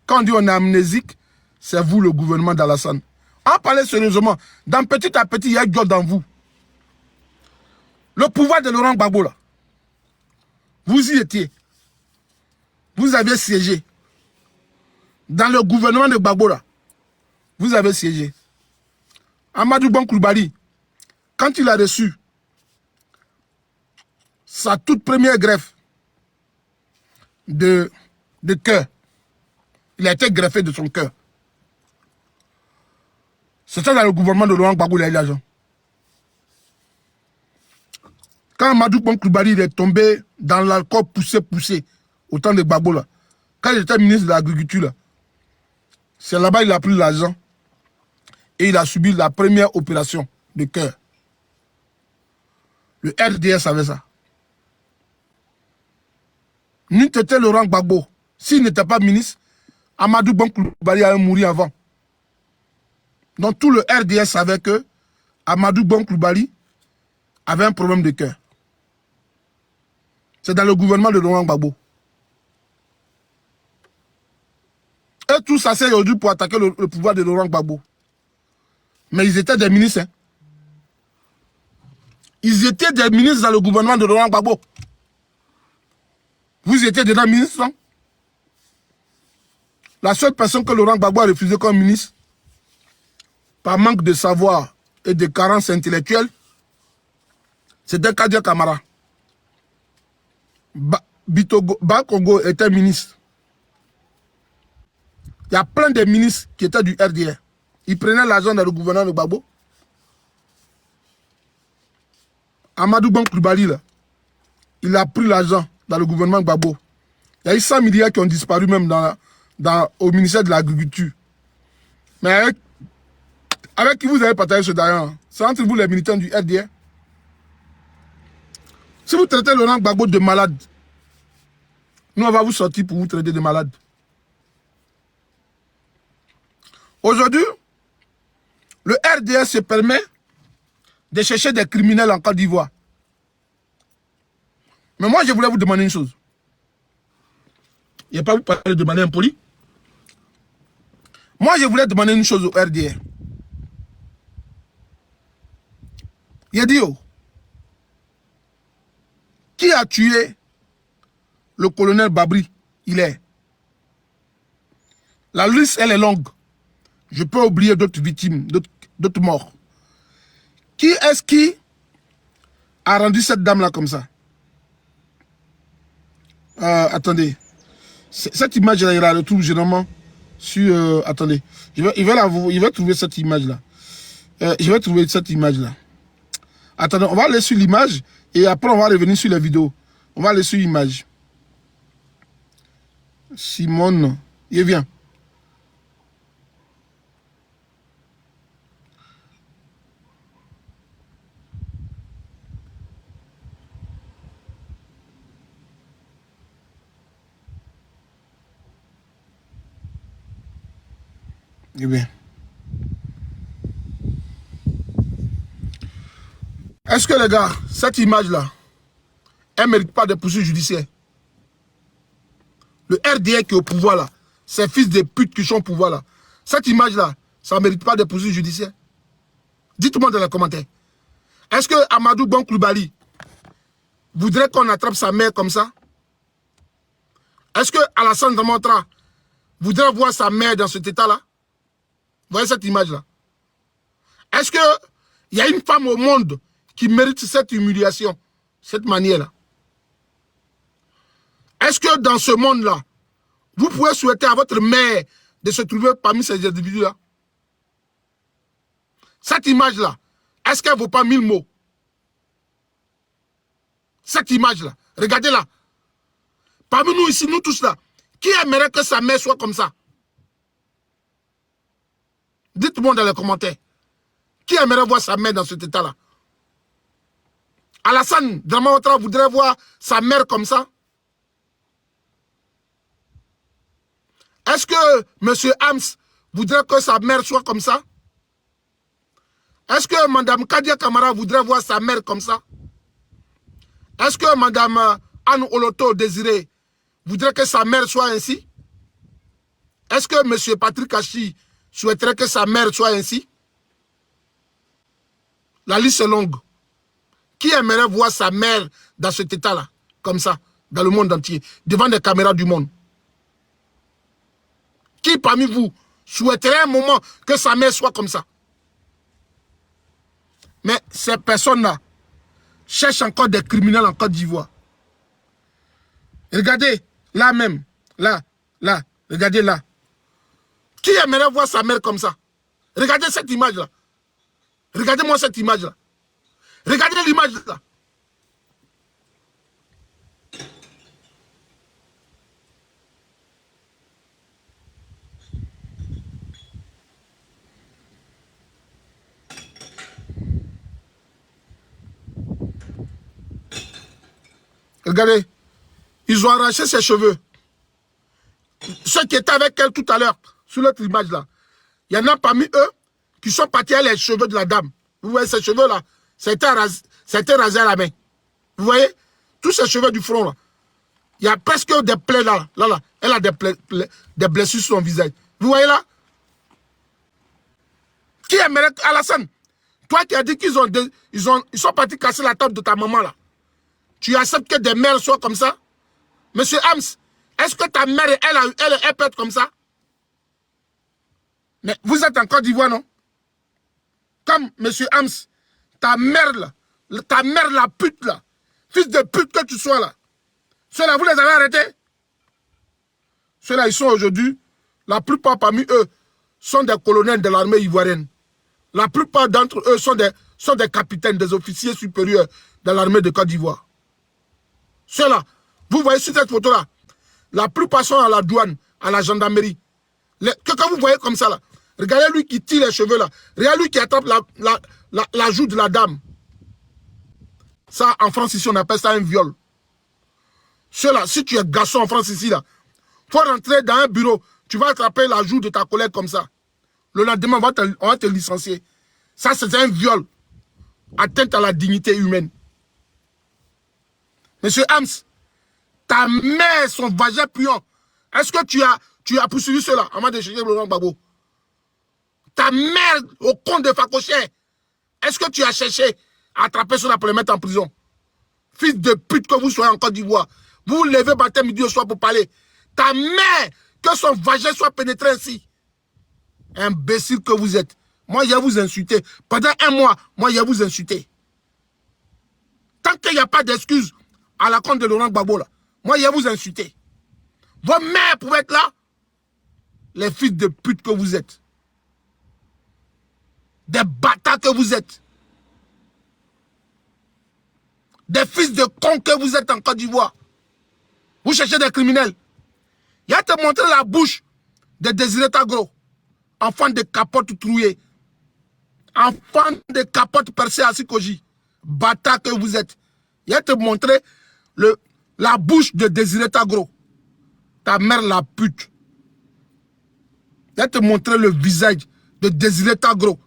Quand on dit on est amnésique, c'est vous le gouvernement d'Alassane. En parler sérieusement, dans petit à petit, il y a Dieu dans vous. Le pouvoir de Laurent Gbagbo là, vous y étiez. Vous avez siégé. Dans le gouvernement de Gbagbo là, vous avez siégé. Amadou Bon Coulibaly, quand il a reçu sa toute première greffe de cœur, il a été greffé de son cœur. C'était dans le gouvernement de Laurent Gbagbo, il a eu l'argent. Quand Amadou Bon Coulibaly est tombé dans l'alcool poussé, au temps de Gbagbo là, quand il était ministre de l'Agriculture, c'est là-bas qu'il a pris l'argent et il a subi la première opération de cœur. Le RDS savait ça. N'eût été Laurent Gbagbo, s'il n'était pas ministre, Amadou Bon Coulibaly allait mourir avant. Donc tout le RDS savait que Amadou Bon Coulibaly avait un problème de cœur. C'est dans le gouvernement de Laurent Gbagbo. Et tout ça, c'est aujourd'hui pour attaquer le pouvoir de Laurent Gbagbo. Mais ils étaient des ministres. Hein. Ils étaient des ministres dans le gouvernement de Laurent Gbagbo. Vous étiez déjà ministre, non? La seule personne que Laurent Gbagbo a refusé comme ministre, par manque de savoir et de carences intellectuelles, c'était Kadia Kamara. Bakongo était ministre. Il y a plein de ministres qui étaient du RDR. Ils prenaient l'argent dans le gouvernement de Gbagbo. Amadou Bon Coulibaly, là, il a pris l'argent dans le gouvernement de Gbagbo. Il y a eu 100 milliards qui ont disparu même au ministère de l'Agriculture. Mais avec qui vous avez partagé ce d'argent? C'est entre vous les militants du RDR. Si vous traitez Laurent Gbagbo de malade, nous on va vous sortir pour vous traiter de malade. Aujourd'hui, le RDR se permet de chercher des criminels en Côte d'Ivoire. Mais moi, je voulais vous demander une chose. Il n'y a pas vous parler de manière impolie. Moi, je voulais demander une chose au RDR. Il a dit, oh, qui a tué le colonel Babri? Il est. La liste, elle est longue. Je peux oublier d'autres victimes, d'autres morts. Qui est-ce qui a rendu cette dame-là comme ça? Attendez. Cette image-là, il la retrouve généralement sur... attendez. Il va trouver cette image-là. Je vais trouver cette image-là. Attendez, on va aller sur l'image et après on va revenir sur la vidéo. On va aller sur l'image. Simone, il vient. Eh bien. Est-ce que les gars, cette image-là, elle ne mérite pas de poursuites judiciaires? Le RDR qui est au pouvoir là, ces fils de pute qui sont au pouvoir là, cette image-là, ça ne mérite pas de poursuites judiciaires? Dites-moi dans les commentaires. Est-ce que Amadou Bon Coulibaly voudrait qu'on attrape sa mère comme ça? Est-ce que Alassane Dramatra voudrait voir sa mère dans cet état-là? Vous voyez cette image-là? Est-ce qu'il y a une femme au monde qui mérite cette humiliation, cette manière-là? Est-ce que dans ce monde-là, vous pouvez souhaiter à votre mère de se trouver parmi ces individus-là? Cette image-là, est-ce qu'elle ne vaut pas 1000 mots? Cette image-là, regardez-la. Parmi nous ici, nous tous là, qui aimerait que sa mère soit comme ça? Dites-moi dans les commentaires. Qui aimerait voir sa mère dans cet état-là? Alassane Dramatra voudrait voir sa mère comme ça? Est-ce que M. Hams voudrait que sa mère soit comme ça? Est-ce que Mme Kadia Kamara voudrait voir sa mère comme ça? Est-ce que Mme Anne Oloto Désiré voudrait que sa mère soit ainsi? Est-ce que M. Patrick Hachi souhaiterait que sa mère soit ainsi? La liste est longue. Qui aimerait voir sa mère dans cet état-là, comme ça, dans le monde entier, devant les caméras du monde? Qui parmi vous souhaiterait un moment que sa mère soit comme ça? Mais ces personnes-là cherchent encore des criminels en Côte d'Ivoire. Regardez, là même, là, regardez là. Qui aimerait voir sa mère comme ça? Regardez cette image-là. Regardez-moi cette image-là. Regardez l'image-là. Regardez, ils ont arraché ses cheveux. Ceux qui étaient avec elle tout à l'heure, sur l'autre image-là, il y en a parmi eux qui sont partis à les cheveux de la dame. Vous voyez ces cheveux-là, ça a été rasé à la main. Vous voyez, tous ces cheveux du front là, il y a presque des plaies là. Elle a des blessures sur son visage. Vous voyez là? Qui aimerait Alassane? Toi qui as dit qu'ils sont partis casser la table de ta maman là. Tu acceptes que des mères soient comme ça? Monsieur Hams, est-ce que ta mère, elle peut être comme ça? Mais vous êtes en Côte d'Ivoire, non? Comme Monsieur Hams, ta mère là, la pute là, fils de pute que tu sois là, ceux-là, vous les avez arrêtés? Ceux-là, ils sont aujourd'hui, la plupart parmi eux, sont des colonels de l'armée ivoirienne. La plupart d'entre eux sont des capitaines, des officiers supérieurs de l'armée de Côte d'Ivoire. Ceux-là, vous voyez sur cette photo-là, la plupart sont à la douane, à la gendarmerie. Quand vous voyez comme ça, là, regardez lui qui tire les cheveux, là. Regardez lui qui attrape la joue de la dame. Ça, en France, ici, on appelle ça un viol. Ceux-là, si tu es garçon en France, ici, là, faut rentrer dans un bureau, tu vas attraper la joue de ta collègue comme ça. Le lendemain, on va te licencier. Ça, c'est un viol. Atteinte à la dignité humaine. Monsieur Hams, ta mère, son vagin puant, est-ce que tu as poursuivi cela avant de chercher Laurent Gbagbo? Ta mère, au compte de Facochère, est-ce que tu as cherché à attraper cela pour le mettre en prison? Fils de pute que vous soyez en Côte d'Ivoire, vous vous levez matin, midi au soir pour parler. Ta mère que son vagin soit pénétré ainsi. Imbécile que vous êtes. Moi, je vais vous insulter. Pendant un mois, moi, je vais vous insulter. Tant qu'il n'y a pas d'excuse à la compte de Laurent Gbagbo, là, moi, je vais vous insulter. Vos mères pouvaient être là. Les fils de pute que vous êtes. Des bâtards que vous êtes. Des fils de cons que vous êtes en Côte d'Ivoire. Vous cherchez des criminels. Il a te montré la bouche de Désiré Tagro. Enfant de capote trouée. Enfant de capote percée à Sikoji. Bâtard que vous êtes. Il a te montré la bouche de Désiré Tagro. Ta mère la pute. Il a te montré le visage de Désiré Tagro.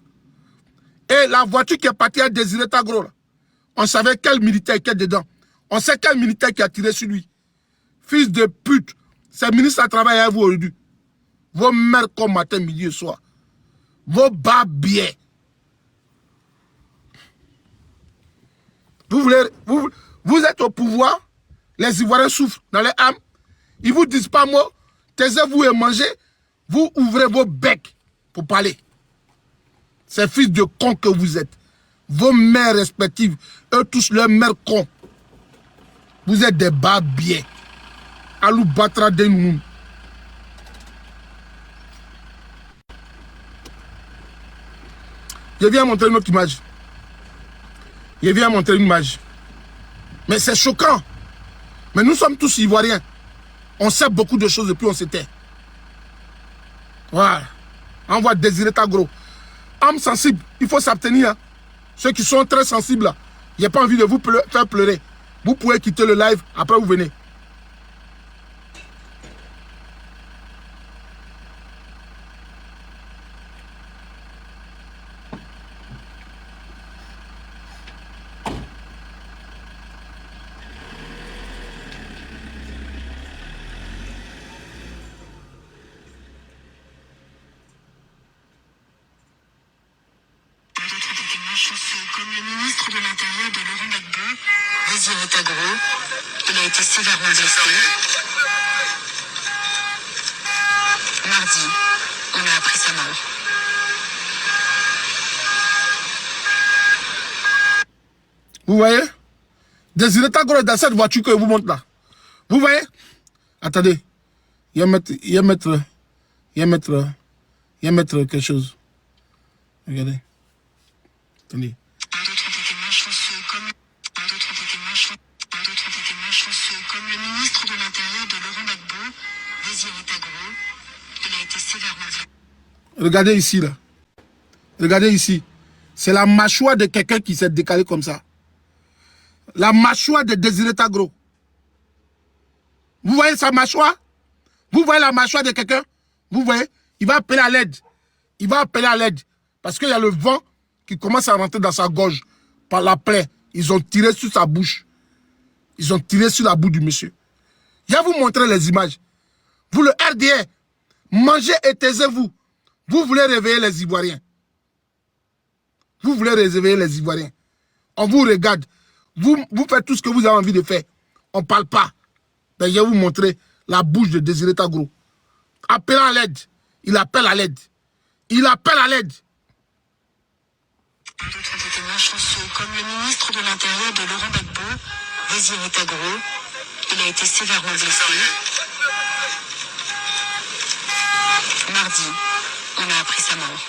Et la voiture qui est partie à Désiré Tagro, là, on savait quel militaire qui est dedans. On sait quel militaire qui a tiré sur lui. Fils de pute. Ces ministres à travailler à vous aujourd'hui. Vos mères comme matin, midi et soir. Vos babiers. Vous êtes au pouvoir. Les Ivoiriens souffrent dans les âmes. Ils ne vous disent pas mot. Taisez-vous et mangez. Vous ouvrez vos becs pour parler. Ces fils de cons que vous êtes. Vos mères respectives, eux tous leurs mères cons. Vous êtes des babiers. Alou Batra Denoun. Je viens montrer une autre image. Je viens montrer une image. Mais c'est choquant. Mais nous sommes tous Ivoiriens. On sait beaucoup de choses depuis on s'était. Voilà. On voit Désiré Tagro. Âme sensible, il faut s'abstenir. Ceux qui sont très sensibles, là, il n'y a pas envie de vous faire pleurer. Vous pouvez quitter le live, après vous venez. Comme le ministre de l'Intérieur de Laurent Gbagbo, Désiré Tagro, il a été sévèrement blessé. Mardi, on a appris sa mort. Vous voyez? Désiré Tagro est dans cette voiture que je vous montre là. Vous voyez? Attendez. Il y a mettre quelque chose. Regardez. Attendez. Un d'autres témoins chanceux comme le ministre de l'Intérieur de Laurent Gbagbo, Désiré Tagro, il a été sévèrement blessé. Regardez ici là. Regardez ici. C'est la mâchoire de quelqu'un qui s'est décalé comme ça. La mâchoire de Désiré Tagro. Vous voyez sa mâchoire? Vous voyez la mâchoire de quelqu'un? Vous voyez? Il va appeler à l'aide. Il va appeler à l'aide. Parce qu'il y a le vent qui commence à rentrer dans sa gorge par la plaie. Ils ont tiré sur sa bouche. Ils ont tiré sur la bouche du monsieur. Je vais vous montrer les images. Vous, le RDR, mangez et taisez-vous. Vous voulez réveiller les Ivoiriens. Vous voulez réveiller les Ivoiriens. On vous regarde. Vous faites tout ce que vous avez envie de faire. On ne parle pas. Mais je vais vous montrer la bouche de Désiré Tagro. Appelant à l'aide. Il appelle à l'aide. Il appelle à l'aide. Un d'autres témoins chanceux comme le ministre de l'Intérieur de Laurent Gbagbo, Désiré Tagro, il a été sévèrement blessé. Mardi, on a appris sa mort.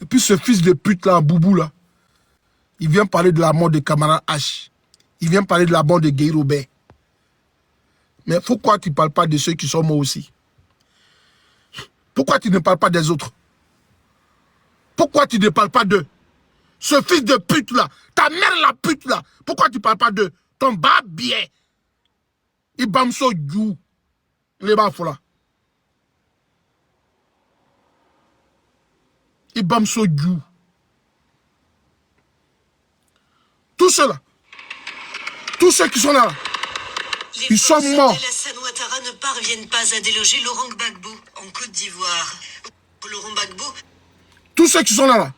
Et puis ce fils de pute là, Boubou là, il vient parler de la mort de Camara H. Il vient parler de la mort de Guy Robert. Mais pourquoi tu ne parles pas de ceux qui sont morts aussi? Pourquoi tu ne parles pas des autres? Pourquoi tu ne parles pas d'eux? Ce fils de pute là, ta mère la pute là, pourquoi tu ne parles pas d'eux? Ton babier. Il bamso djou. Il est bafo là. Il bamso djou. Tous ceux-là, tous ceux qui sont là, ils sont morts. Les Alassane Ouattara ne parviennent pas à déloger Laurent Gbagbo en Côte d'Ivoire. Laurent Gbagbo. Tous ceux qui sont là,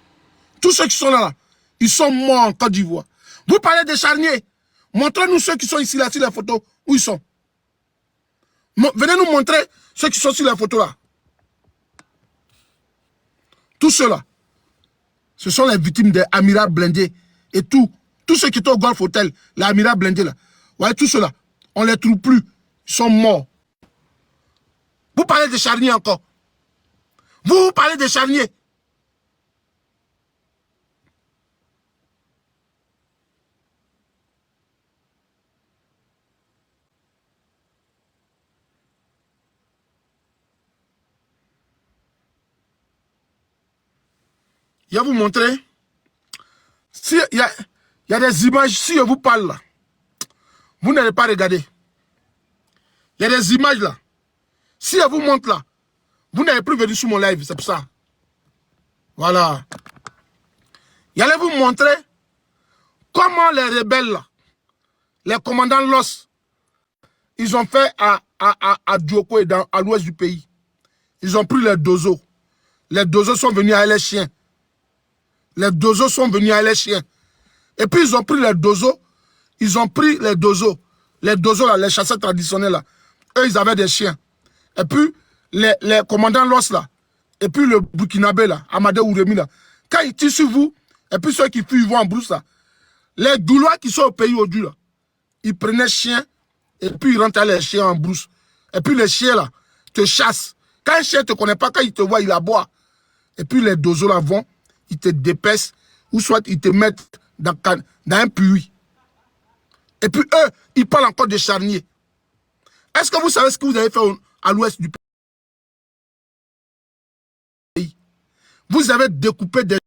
tous ceux qui sont là, ils sont morts en Côte d'Ivoire. Vous parlez des charniers. Montrez-nous ceux qui sont ici, là, sur les photos, où ils sont. Venez nous montrer ceux qui sont sur la photo là. Tous ceux-là, ce sont les victimes des Amiral blindés et tout. Tous ceux qui étaient au Golf Hotel, les Amiral blindés là. Vous voyez, tous ceux-là, on ne les trouve plus. Ils sont morts. Vous parlez de charniers encore. Vous parlez de charniers. Je vais vous montrer. Si il y a des images, si je vous parle là, vous n'allez pas regarder. Il y a des images là. Si je vous montre là, vous n'allez plus venir sur mon live, c'est pour ça. Voilà. J'allais vous montrer comment les rebelles là, les commandants Los, ils ont fait à Djoko et à l'ouest du pays. Ils ont pris les dozos. Les dozos sont venus avec les chiens. Les dozos sont venus avec les chiens. Et puis ils ont pris les dozos. Ils ont pris les dozos. Les dozos là, les chasseurs traditionnels là. Eux, ils avaient des chiens. Et puis les commandants Los là. Et puis le Burkinabé là, Amadé Ouremi là. Quand ils tirent sur vous, et puis ceux qui fuient, ils vont en brousse là. Les Goulois qui sont au pays aujourd'hui là, ils prenaient chiens. Et puis ils rentrent les chiens en brousse. Et puis les chiens là, te chassent. Quand un chien ne te connaît pas, quand il te voit, il aboie. Et puis les dozos là vont, ils te dépaissent, ou soit ils te mettent dans un puits. Et puis eux, ils parlent encore de charniers. Est-ce que vous savez ce que vous avez fait à l'ouest du pays? Vous avez découpé des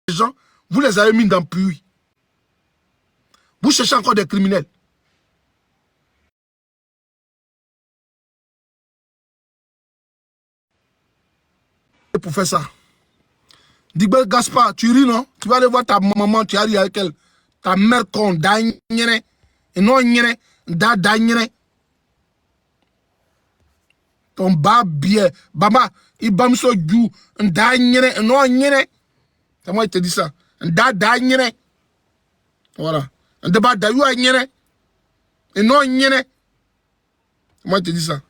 gens, vous les avez mis dans le puits. Vous cherchez encore des criminels. Pour faire ça. Digbe Gaspard, tu ris, non? Tu vas aller voir ta maman, tu as ri avec elle. Ta mère con, d'agnere. Et non, nyere, d'agnere. Ton babier. Baba, il bamso du, d'agnere, non, nyere. C'est moi qui te dis ça. D'agnere. Voilà. Un débat d'ailleurs, nyere. Et non, nyere. C'est moi qui te dis ça.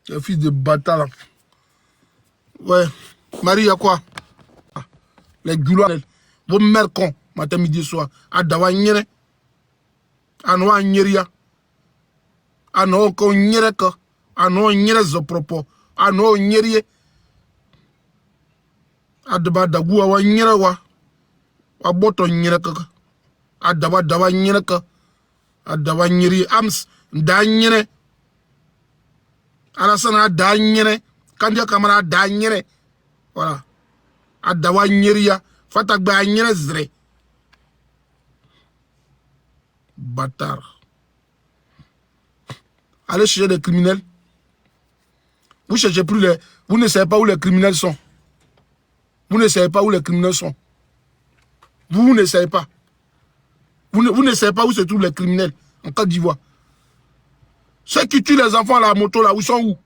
Le fils de bâtard là. Ouais. Marie, il y a quoi? Les Goulois, vos mères cons, matin, midi, soir. Adawa nyere. Anoa nyeria. Ano ko nyere ka. Ano nyere zopropo. Ano nyerie. Adaba dagua wa nyere wa. Aboto nyere ka. Adaba dawa nyere ka. Adawa nyeri. Ams. Da nyere. Alasana da nyere. Kandia kamara da nyere. Voilà. Adawa nyeria. Fatagba nyere zre. Bâtard. Allez chercher des criminels. Vous cherchez plus les... Vous ne savez pas où les criminels sont. Vous ne savez pas où les criminels sont. Vous ne savez pas. Vous ne savez pas où se trouvent les criminels en Côte d'Ivoire. Ceux qui tuent les enfants à la moto là, où sont où?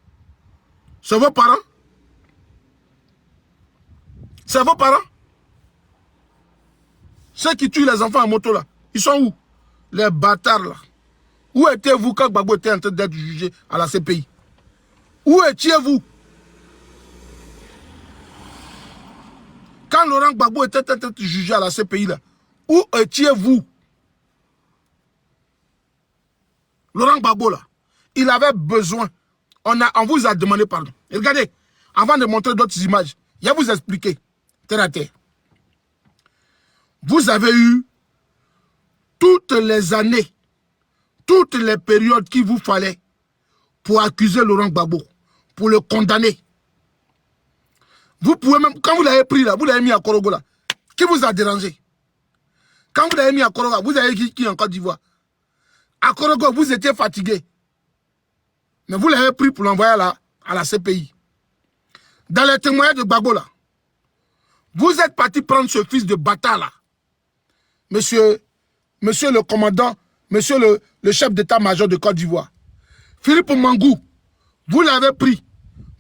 C'est vos parents? C'est vos parents? Ceux qui tuent les enfants en moto là, ils sont où? Les bâtards là. Où étiez-vous quand Gbagbo était en train d'être jugé à la CPI? Où étiez-vous? Quand Laurent Gbagbo était en train d'être jugé à la CPI là, où étiez-vous? Laurent Gbagbo là, il avait besoin. On vous a demandé pardon. Et regardez, avant de montrer d'autres images, je vais vous expliquer, terre à terre. Vous avez eu toutes les années, toutes les périodes qu'il vous fallait pour accuser Laurent Gbagbo, pour le condamner. Vous pouvez même, quand vous l'avez pris là, vous l'avez mis à Korogo là, qui vous a dérangé? Quand vous l'avez mis à Korogo, vous avez dit qui en Côte d'Ivoire? À Korogo, vous étiez fatigué. Mais vous l'avez pris pour l'envoyer à la CPI. Dans les témoignages de Gbagbo là, vous êtes parti prendre ce fils de bâtard là. Monsieur le commandant, monsieur le chef d'état-major de Côte d'Ivoire. Philippe Mangou, vous l'avez pris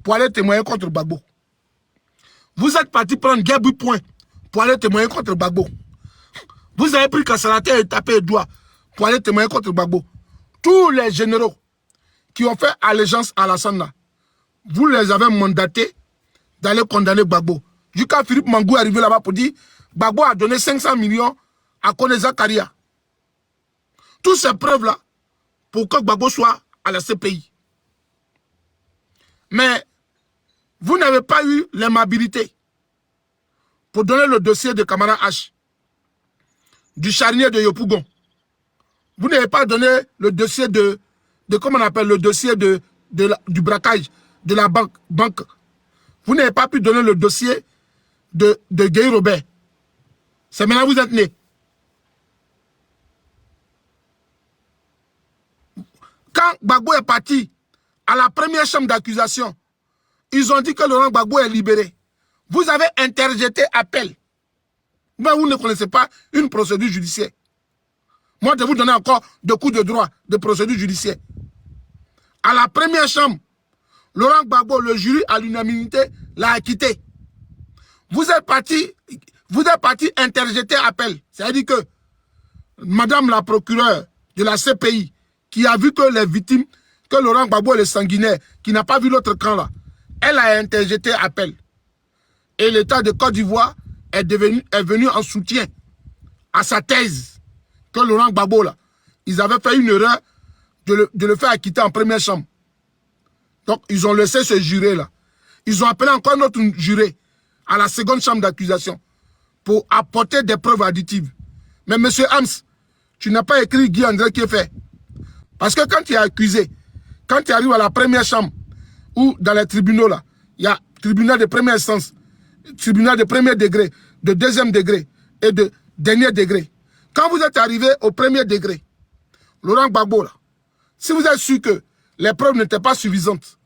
pour aller témoigner contre Gbagbo. Vous êtes parti prendre Guébu Point pour aller témoigner contre Gbagbo. Vous avez pris Kassalate et tapé le doigt pour aller témoigner contre Gbagbo. Tous les généraux qui ont fait allégeance à Alassane là, vous les avez mandatés d'aller condamner Gbagbo. Jusqu'à Philippe Mangou est arrivé là-bas pour dire Gbagbo a donné 500 millions à Kone Zakaria. Toutes ces preuves-là pour que Gbagbo soit à la CPI. Mais vous n'avez pas eu l'aimabilité pour donner le dossier de Kamara H, du charnier de Yopougon. Vous n'avez pas donné le dossier de comment on appelle, le dossier du braquage de la banque. Vous n'avez pas pu donner le dossier de Guy Robert. C'est maintenant que vous êtes né. Quand Gbagbo est parti à la première chambre d'accusation, ils ont dit que Laurent Gbagbo est libéré. Vous avez interjeté appel. Mais vous ne connaissez pas une procédure judiciaire. Moi, je vais vous donner encore deux coups de droit de procédure judiciaire. À la première chambre, Laurent Gbagbo, le jury à l'unanimité, l'a acquitté. Vous êtes parti interjeter appel. C'est-à-dire que Madame la procureure de la CPI, qui a vu que les victimes, que Laurent Gbagbo est le sanguinaire, qui n'a pas vu l'autre camp là, elle a interjeté appel. Et l'État de Côte d'Ivoire est venu en soutien à sa thèse que Laurent Gbagbo là, ils avaient fait une erreur de le faire acquitter en première chambre. Donc, ils ont laissé ce juré là. Ils ont appelé encore notre juré à la seconde chambre d'accusation pour apporter des preuves additives. Mais M. Hams, tu n'as pas écrit Guy André qui est fait. Parce que quand tu es accusé, quand tu arrives à la première chambre, ou dans les tribunaux là, il y a tribunal de première instance, tribunal de premier degré, de deuxième degré et de dernier degré. Quand vous êtes arrivé au premier degré, Laurent Gbagbo là, si vous êtes sûr que les preuves n'étaient pas suffisantes,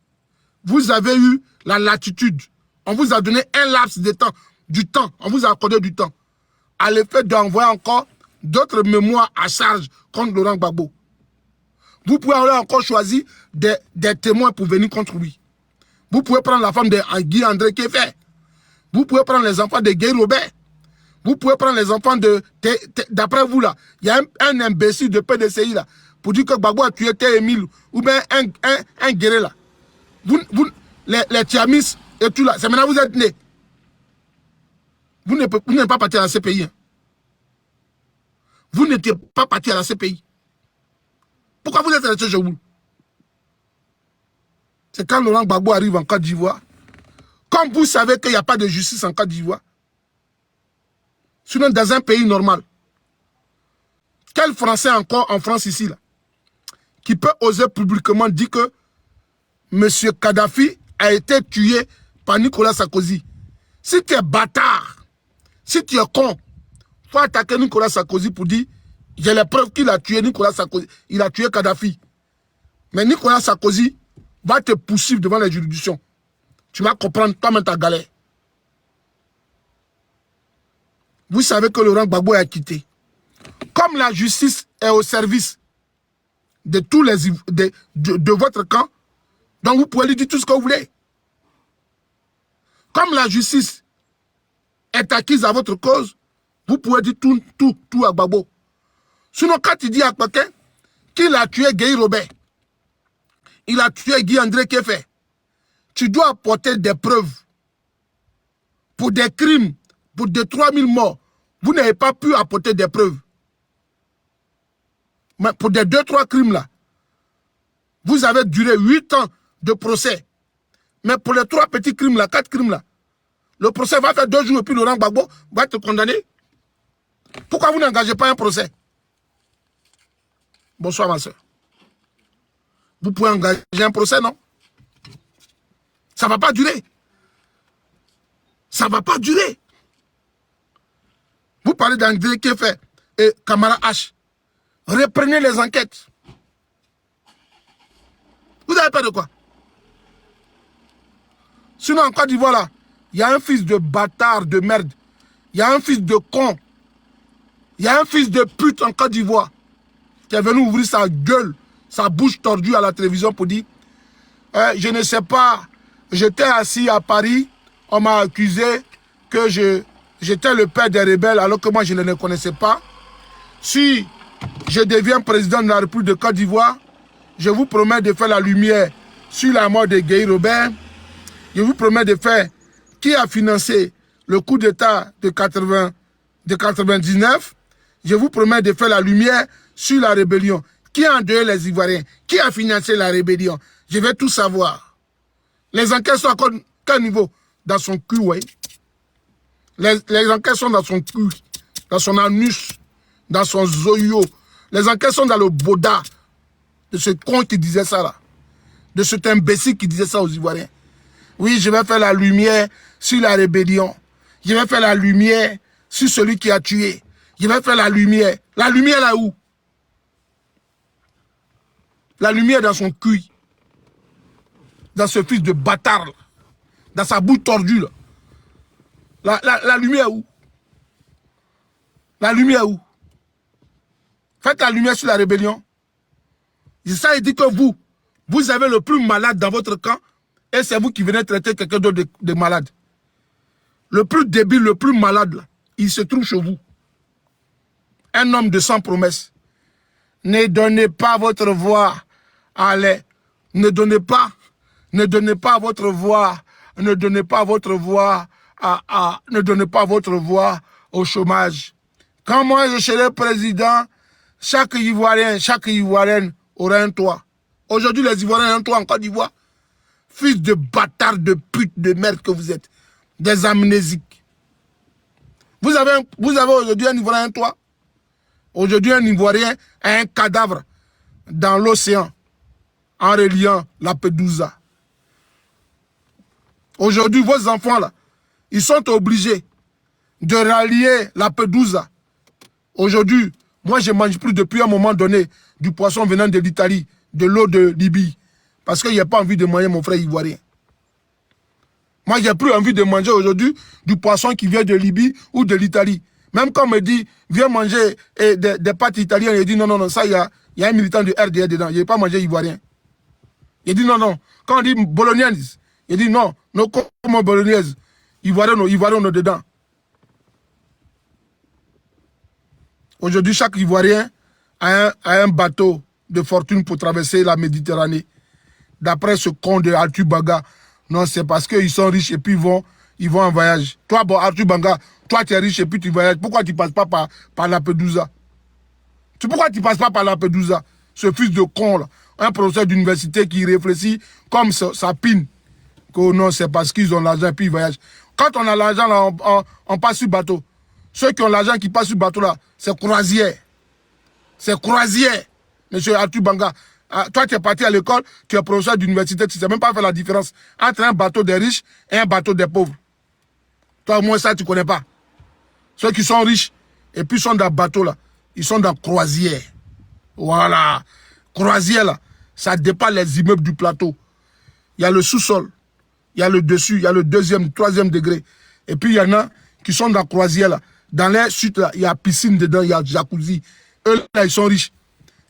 vous avez eu la latitude. On vous a donné un laps de temps, on vous a accordé du temps, à l'effet d'envoyer encore d'autres mémoires à charge contre Laurent Gbagbo. Vous pouvez encore choisir des témoins pour venir contre lui. Vous pouvez prendre la femme de Guy André Kéfé. Vous pouvez prendre les enfants de Guy Robert. Vous pouvez prendre les enfants de... D'après vous, là, il y a un imbécile de PDCI, là, pour dire que Gbagbo a tué T-Emile, ou bien un guéré, là. Les Tiamis et tout, là, c'est maintenant que vous êtes nés. Vous n'êtes pas parti à la CPI. Hein. Vous n'étiez pas parti à la CPI. Pourquoi vous êtes resté chez vous? C'est quand Laurent Gbagbo arrive en Côte d'Ivoire. Comme vous savez qu'il n'y a pas de justice en Côte d'Ivoire. Sinon, dans un pays normal. Quel Français encore en France ici, là, qui peut oser publiquement dire que M. Kadhafi a été tué par Nicolas Sarkozy? Si tu es bâtard, si tu es con, il faut attaquer Nicolas Sarkozy pour dire j'ai les preuves qu'il a tué Nicolas Sarkozy. Il a tué Kadhafi. Mais Nicolas Sarkozy va te poursuivre devant les juridictions. Tu vas comprendre toi-même ta galère. Vous savez que Laurent Gbagbo est acquitté. Comme la justice est au service de tous les de votre camp, donc vous pouvez lui dire tout ce que vous voulez. Comme la justice est acquise à votre cause, vous pouvez dire tout à Gbagbo. Sinon, quand il dit à quelqu'un qu'il a tué Guy Robert, il a tué Guy André Kefe, tu dois apporter des preuves. Pour des crimes, pour des 3000 morts, vous n'avez pas pu apporter des preuves. Mais pour des 2-3 crimes là, vous avez duré 8 ans de procès. Mais pour les 3 petits crimes là, 4 crimes là, le procès va faire 2 jours et puis Laurent Gbagbo va être condamné. Pourquoi vous n'engagez pas un procès? Bonsoir ma soeur. Vous pouvez engager un procès, non? Ça ne va pas durer. Ça ne va pas durer. Vous parlez d'André Kefe et Kamara H. Reprenez les enquêtes. Vous n'avez pas de quoi? Sinon, en Côte d'Ivoire, là, il y a un fils de bâtard, de merde. Il y a un fils de con. Il y a un fils de pute en Côte d'Ivoire qui est venu ouvrir sa gueule, sa bouche tordue à la télévision pour dire je ne sais pas, j'étais assis à Paris, on m'a accusé que j'étais le père des rebelles alors que moi je ne les connaissais pas. Si je deviens président de la République de Côte d'Ivoire, je vous promets de faire la lumière sur la mort de Guy Robert. Je vous promets de faire qui a financé le coup d'État de 99. Je vous promets de faire la lumière sur la rébellion. Qui a endeuillé les Ivoiriens? Qui a financé la rébellion? Je vais tout savoir. Les enquêtes sont à quel niveau? Dans son cul, oui. Les enquêtes sont dans son cul, dans son anus, dans son zoyo. Les enquêtes sont dans le boda de ce con qui disait ça là. De cet imbécile qui disait ça aux Ivoiriens. Oui, je vais faire la lumière sur la rébellion. Je vais faire la lumière sur celui qui a tué. Je vais faire la lumière. La lumière là où? La lumière dans son cul. Dans ce fils de bâtard là. Dans sa bouche tordue là. La lumière où? La lumière où? Faites la lumière sur la rébellion. Et ça, il dit que vous avez le plus malade dans votre camp et c'est vous qui venez traiter quelqu'un d'autre de malade. Le plus débile, le plus malade, là, il se trouve chez vous. Un homme de sans promesse. Ne donnez pas votre voix à les... Ne donnez pas votre voix. Ne donnez pas votre voix ne donnez pas votre voix au chômage. Quand moi je serai président, chaque Ivoirienne aura un toit. Aujourd'hui, les Ivoiriens ont un toit en Côte d'Ivoire. Fils de bâtard, de pute, de merde que vous êtes. Des amnésiques. Vous avez aujourd'hui un Ivoirien un toit. Aujourd'hui, un Ivoirien a un cadavre dans l'océan en reliant Lampedusa. Aujourd'hui, vos enfants là, ils sont obligés de rallier Lampedusa. Aujourd'hui, moi je ne mange plus depuis un moment donné du poisson venant de l'Italie, de l'eau de Libye. Parce que je n'ai pas envie de manger mon frère ivoirien. Moi, je n'ai plus envie de manger aujourd'hui du poisson qui vient de Libye ou de l'Italie. Même quand on me dit, viens manger des pâtes italiennes, je dis non, ça, il y a un militant de RDR dedans. Je ne vais pas manger ivoirien. Je dis non. Quand on dit bolognaise, je dis non comme bolognaise. Ivoirien dedans. Aujourd'hui, chaque Ivoirien a un bateau de fortune pour traverser la Méditerranée. D'après ce con de Arthur Banga, non, c'est parce qu'ils sont riches et puis ils vont en voyage. Toi, bon, Arthur Banga, toi, tu es riche et puis tu voyages. Pourquoi tu ne passes pas par Lampedusa? Pourquoi tu ne passes pas par Lampedusa? Ce fils de con, là, un professeur d'université qui réfléchit comme sa pine. Que non, c'est parce qu'ils ont l'argent et puis ils voyagent. Quand on a l'argent, là, on passe sur bateau. Ceux qui ont l'argent qui passent sur bateau, là, c'est croisière. C'est croisière, monsieur Arthur Banga. Toi, tu es parti à l'école, tu es professeur d'université, tu ne sais même pas faire la différence entre un bateau des riches et un bateau des pauvres. Toi, au moins ça, tu ne connais pas. Ceux qui sont riches et puis sont dans bateau, là, ils sont dans croisière. Voilà. Croisière, là, ça dépasse les immeubles du plateau. Il y a le sous-sol, il y a le dessus, il y a le deuxième, troisième degré. Et puis, il y en a qui sont dans croisière, là. Dans les suites, là, il y a piscine dedans, il y a jacuzzi. Eux, là, ils sont riches.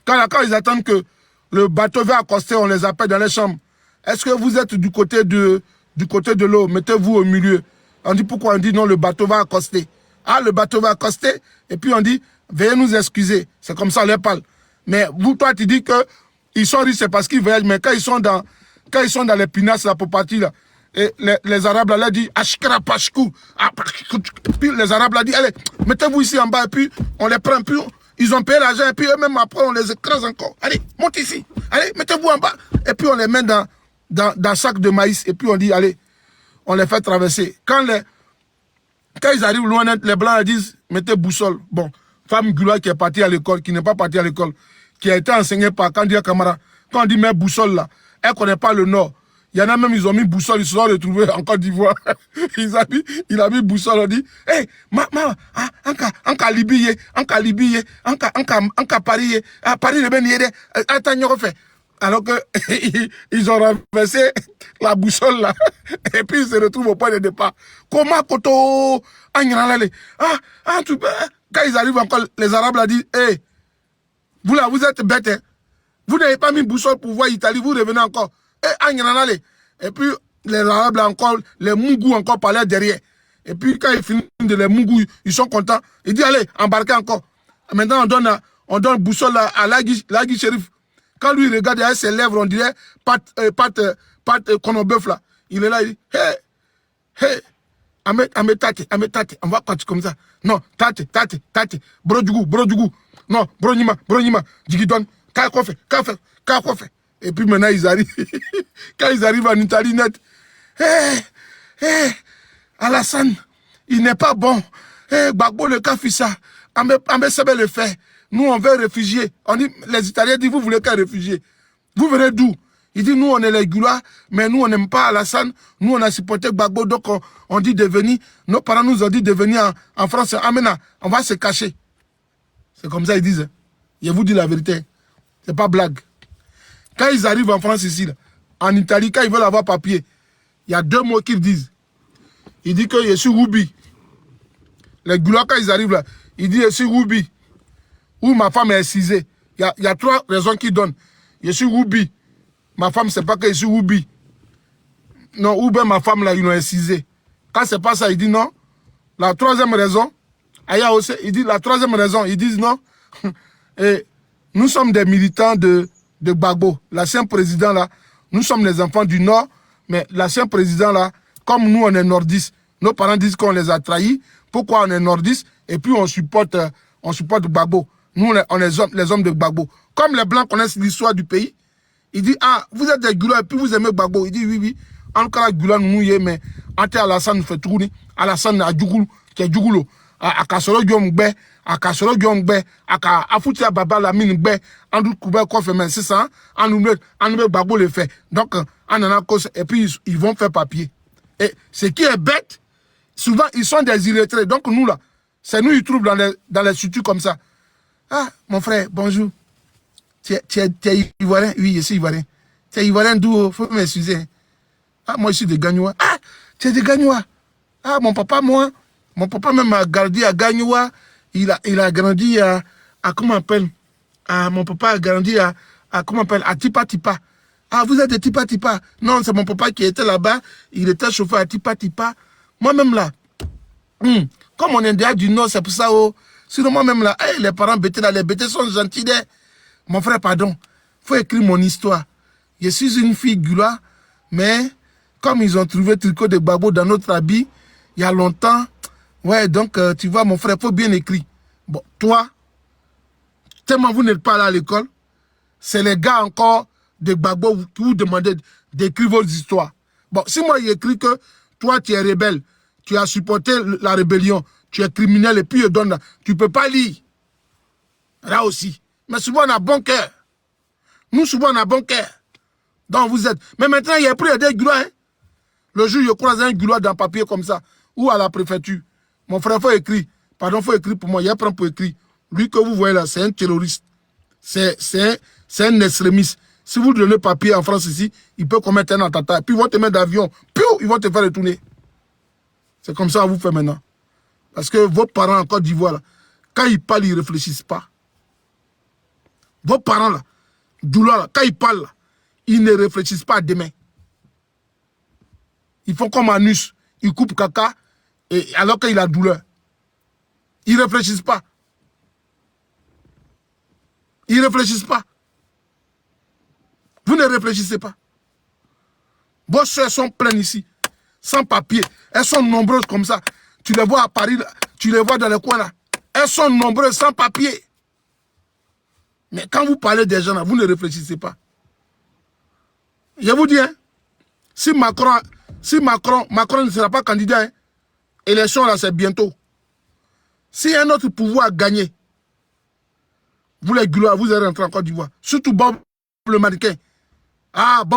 Quand ils attendent que le bateau va accoster, on les appelle dans les chambres. Est-ce que vous êtes du côté de l'eau? Mettez-vous au milieu. On dit pourquoi? On dit non, le bateau va accoster. Ah, le bateau va accoster, et puis on dit, veuillez nous excuser. C'est comme ça, on leur parle. Mais vous, toi, tu dis que ils sont riches, c'est parce qu'ils voyagent, mais quand ils sont dans les pinasses, là, pour partir, là, et les Arabes, là, disent, Ashkara Pashkou. Puis les Arabes, là, disent, allez, mettez-vous ici en bas, et puis on les prend, puis ils ont payé l'argent, et puis eux-mêmes, après, on les écrase encore. Allez, montez ici. Allez, mettez-vous en bas. Et puis on les met dans un sac de maïs, et puis on dit, allez, on les fait traverser. Quand ils arrivent loin, les Blancs ils disent, mettez boussole. Bon, femme Gula qui est partie à l'école, qui n'est pas partie à l'école, qui a été enseignée par Kandia Kamara. Quand on dit, mets boussole là, elle ne connaît pas le nord. Il y en a même, ils ont mis boussole, ils se sont retrouvés en Côte d'Ivoire. Il a mis boussole, on dit, hé, anka Libye, anka Paris, Paris, le ben yede, attends, refait. Alors que ils ont renversé la boussole là, et puis ils se retrouvent au point de départ. Comment Koto, quand ils arrivent encore, les Arabes là disent, hé, vous là, vous êtes bêtes, hein. Vous n'avez pas mis boussole pour voir l'Italie, vous revenez encore. Et puis les Arabes là encore, les Mougou encore parlaient derrière. Et puis quand ils finissent de les Mougou, ils sont contents. Ils disent, allez, embarquez encore. Maintenant on donne boussole à Lagui Chérif. Quand lui regarde derrière ses lèvres, on dirait Pat Konobeuf là. Il est là, il dit, hey, ame tate, on va partir comme ça. Non, tate, bro du goût. Non, bro nima, jigidon, ka fait. Et puis maintenant ils arrivent, quand ils arrivent en Italie net, Alassane, il n'est pas bon. Gbagbo le Kafissa, ame sebe le fait. Nous, on veut réfugier. On dit, les Italiens disent, vous voulez qu'un réfugié. Vous venez d'où? Il dit, nous, on est les Gula, mais nous, on n'aime pas Alassane. Nous, on a supporté Gbagbo, donc on dit de venir. Nos parents nous ont dit de venir en France. Amena, on va se cacher. C'est comme ça ils disent. Je vous dis la vérité. C'est pas blague. Quand ils arrivent en France ici, là, en Italie, quand ils veulent avoir papier, il y a deux mots qu'ils disent. Ils disent que je suis Roubi. Les Gula, quand ils arrivent là, ils disent je suis Roubi. Ou ma femme est excisée. Il y a trois raisons qu'ils donnent. Je suis Roubi. Ma femme, c'est pas que je suis Roubi. Non, ou bien ma femme, là, ils l'ont excisée. Quand c'est pas ça, il dit non. La troisième raison, Aya aussi, il dit la troisième raison, ils disent non. Et nous sommes des militants de Gbagbo. L'ancien président, là, nous sommes les enfants du Nord, mais l'ancien président, là, comme nous, on est nordistes, nos parents disent qu'on les a trahis. Pourquoi on est nordistes? Et puis on supporte Gbagbo. Nous, on est les hommes de Gbagbo. Comme les Blancs connaissent l'histoire du pays, il dit, ah, vous êtes des Gula et puis vous aimez Gbagbo. Il dit, oui. En cas de Gula, nous y est, mais Ante Alassane nous fait tourner. Alassane a Djougoulou, qui est Djougoulou. A Kasoro Gyongbe, a Kasoro Gyongbe, a Afoutia Baba la mine Gbe, Andou Koube Kofe, mais c'est ça, en nous Gbagbo le fait. Donc, en a cause, et puis ils vont faire papier. Et ce qui est bête, souvent, ils sont des illettrés. Donc, nous, là, c'est nous, ils trouvent dans les structures comme ça. Ah, mon frère, bonjour. Tu es Ivoirien? Oui, je suis Ivoirien. Tu es Ivoirien d'où? Faut m'excuser. Ah, moi, je suis de Gagnoua. Ah, tu es de Gagnoua. Ah, mon papa même a grandi à Gagnoua. Il a grandi à comment on appelle? Mon papa a grandi à comment on appelle? À Tipa Tipa. Ah, vous êtes de Tipa Tipa. Non, c'est mon papa qui était là-bas. Il était chauffeur à Tipa Tipa. Moi-même là. Comme on est déjà du Nord, c'est pour ça, sinon moi-même là, les parents bêtés là, les bêtés sont gentils. Mon frère, pardon, faut écrire mon histoire. Je suis une fille Gula, mais comme ils ont trouvé tricot de Gbagbo dans notre habit, il y a longtemps, ouais, donc tu vois, mon frère, faut bien écrire. Bon, toi, tellement vous n'êtes pas là à l'école, c'est les gars encore de Gbagbo qui vous demandent d'écrire vos histoires. Bon, si moi j'écris que toi tu es rebelle, tu as supporté la rébellion, tu es criminel et puis je donne là, tu ne peux pas lire. Là aussi. Mais souvent on a bon cœur. Nous souvent on a bon cœur. Donc vous êtes. Mais maintenant il y a plus des Gula. Hein? Le jour je croise un Gula dans un papier comme ça, ou à la préfecture. Mon frère, faut écrire. Pardon, faut écrire pour moi. Il y a un pour écrire. Lui que vous voyez là, c'est un terroriste. C'est un extrémiste. Si vous donnez papier en France ici, il peut commettre un attentat. Puis ils vont te mettre d'avion. Puis ils vont te faire retourner. C'est comme ça que vous faites maintenant. Parce que vos parents en Côte d'Ivoire, quand ils parlent, ils ne réfléchissent pas. Vos parents, là, douleur, là, quand ils parlent, là, ils ne réfléchissent pas à demain. Ils font comme Anus. Ils coupent caca et, alors qu'il a douleur. Ils ne réfléchissent pas. Ils ne réfléchissent pas. Vous ne réfléchissez pas. Vos soeurs sont pleines ici, sans papier. Elles sont nombreuses comme ça. Tu les vois à Paris, tu les vois dans les coins là. Elles sont nombreuses, sans papier. Mais quand vous parlez des gens là, vous ne réfléchissez pas. Je vous dis, hein, si Macron ne sera pas candidat, hein, élection là c'est bientôt. Si un autre pouvoir a gagné, vous les gouloirs, vous allez rentrer en Côte d'Ivoire. Surtout Bob le mannequin. Ah, Bob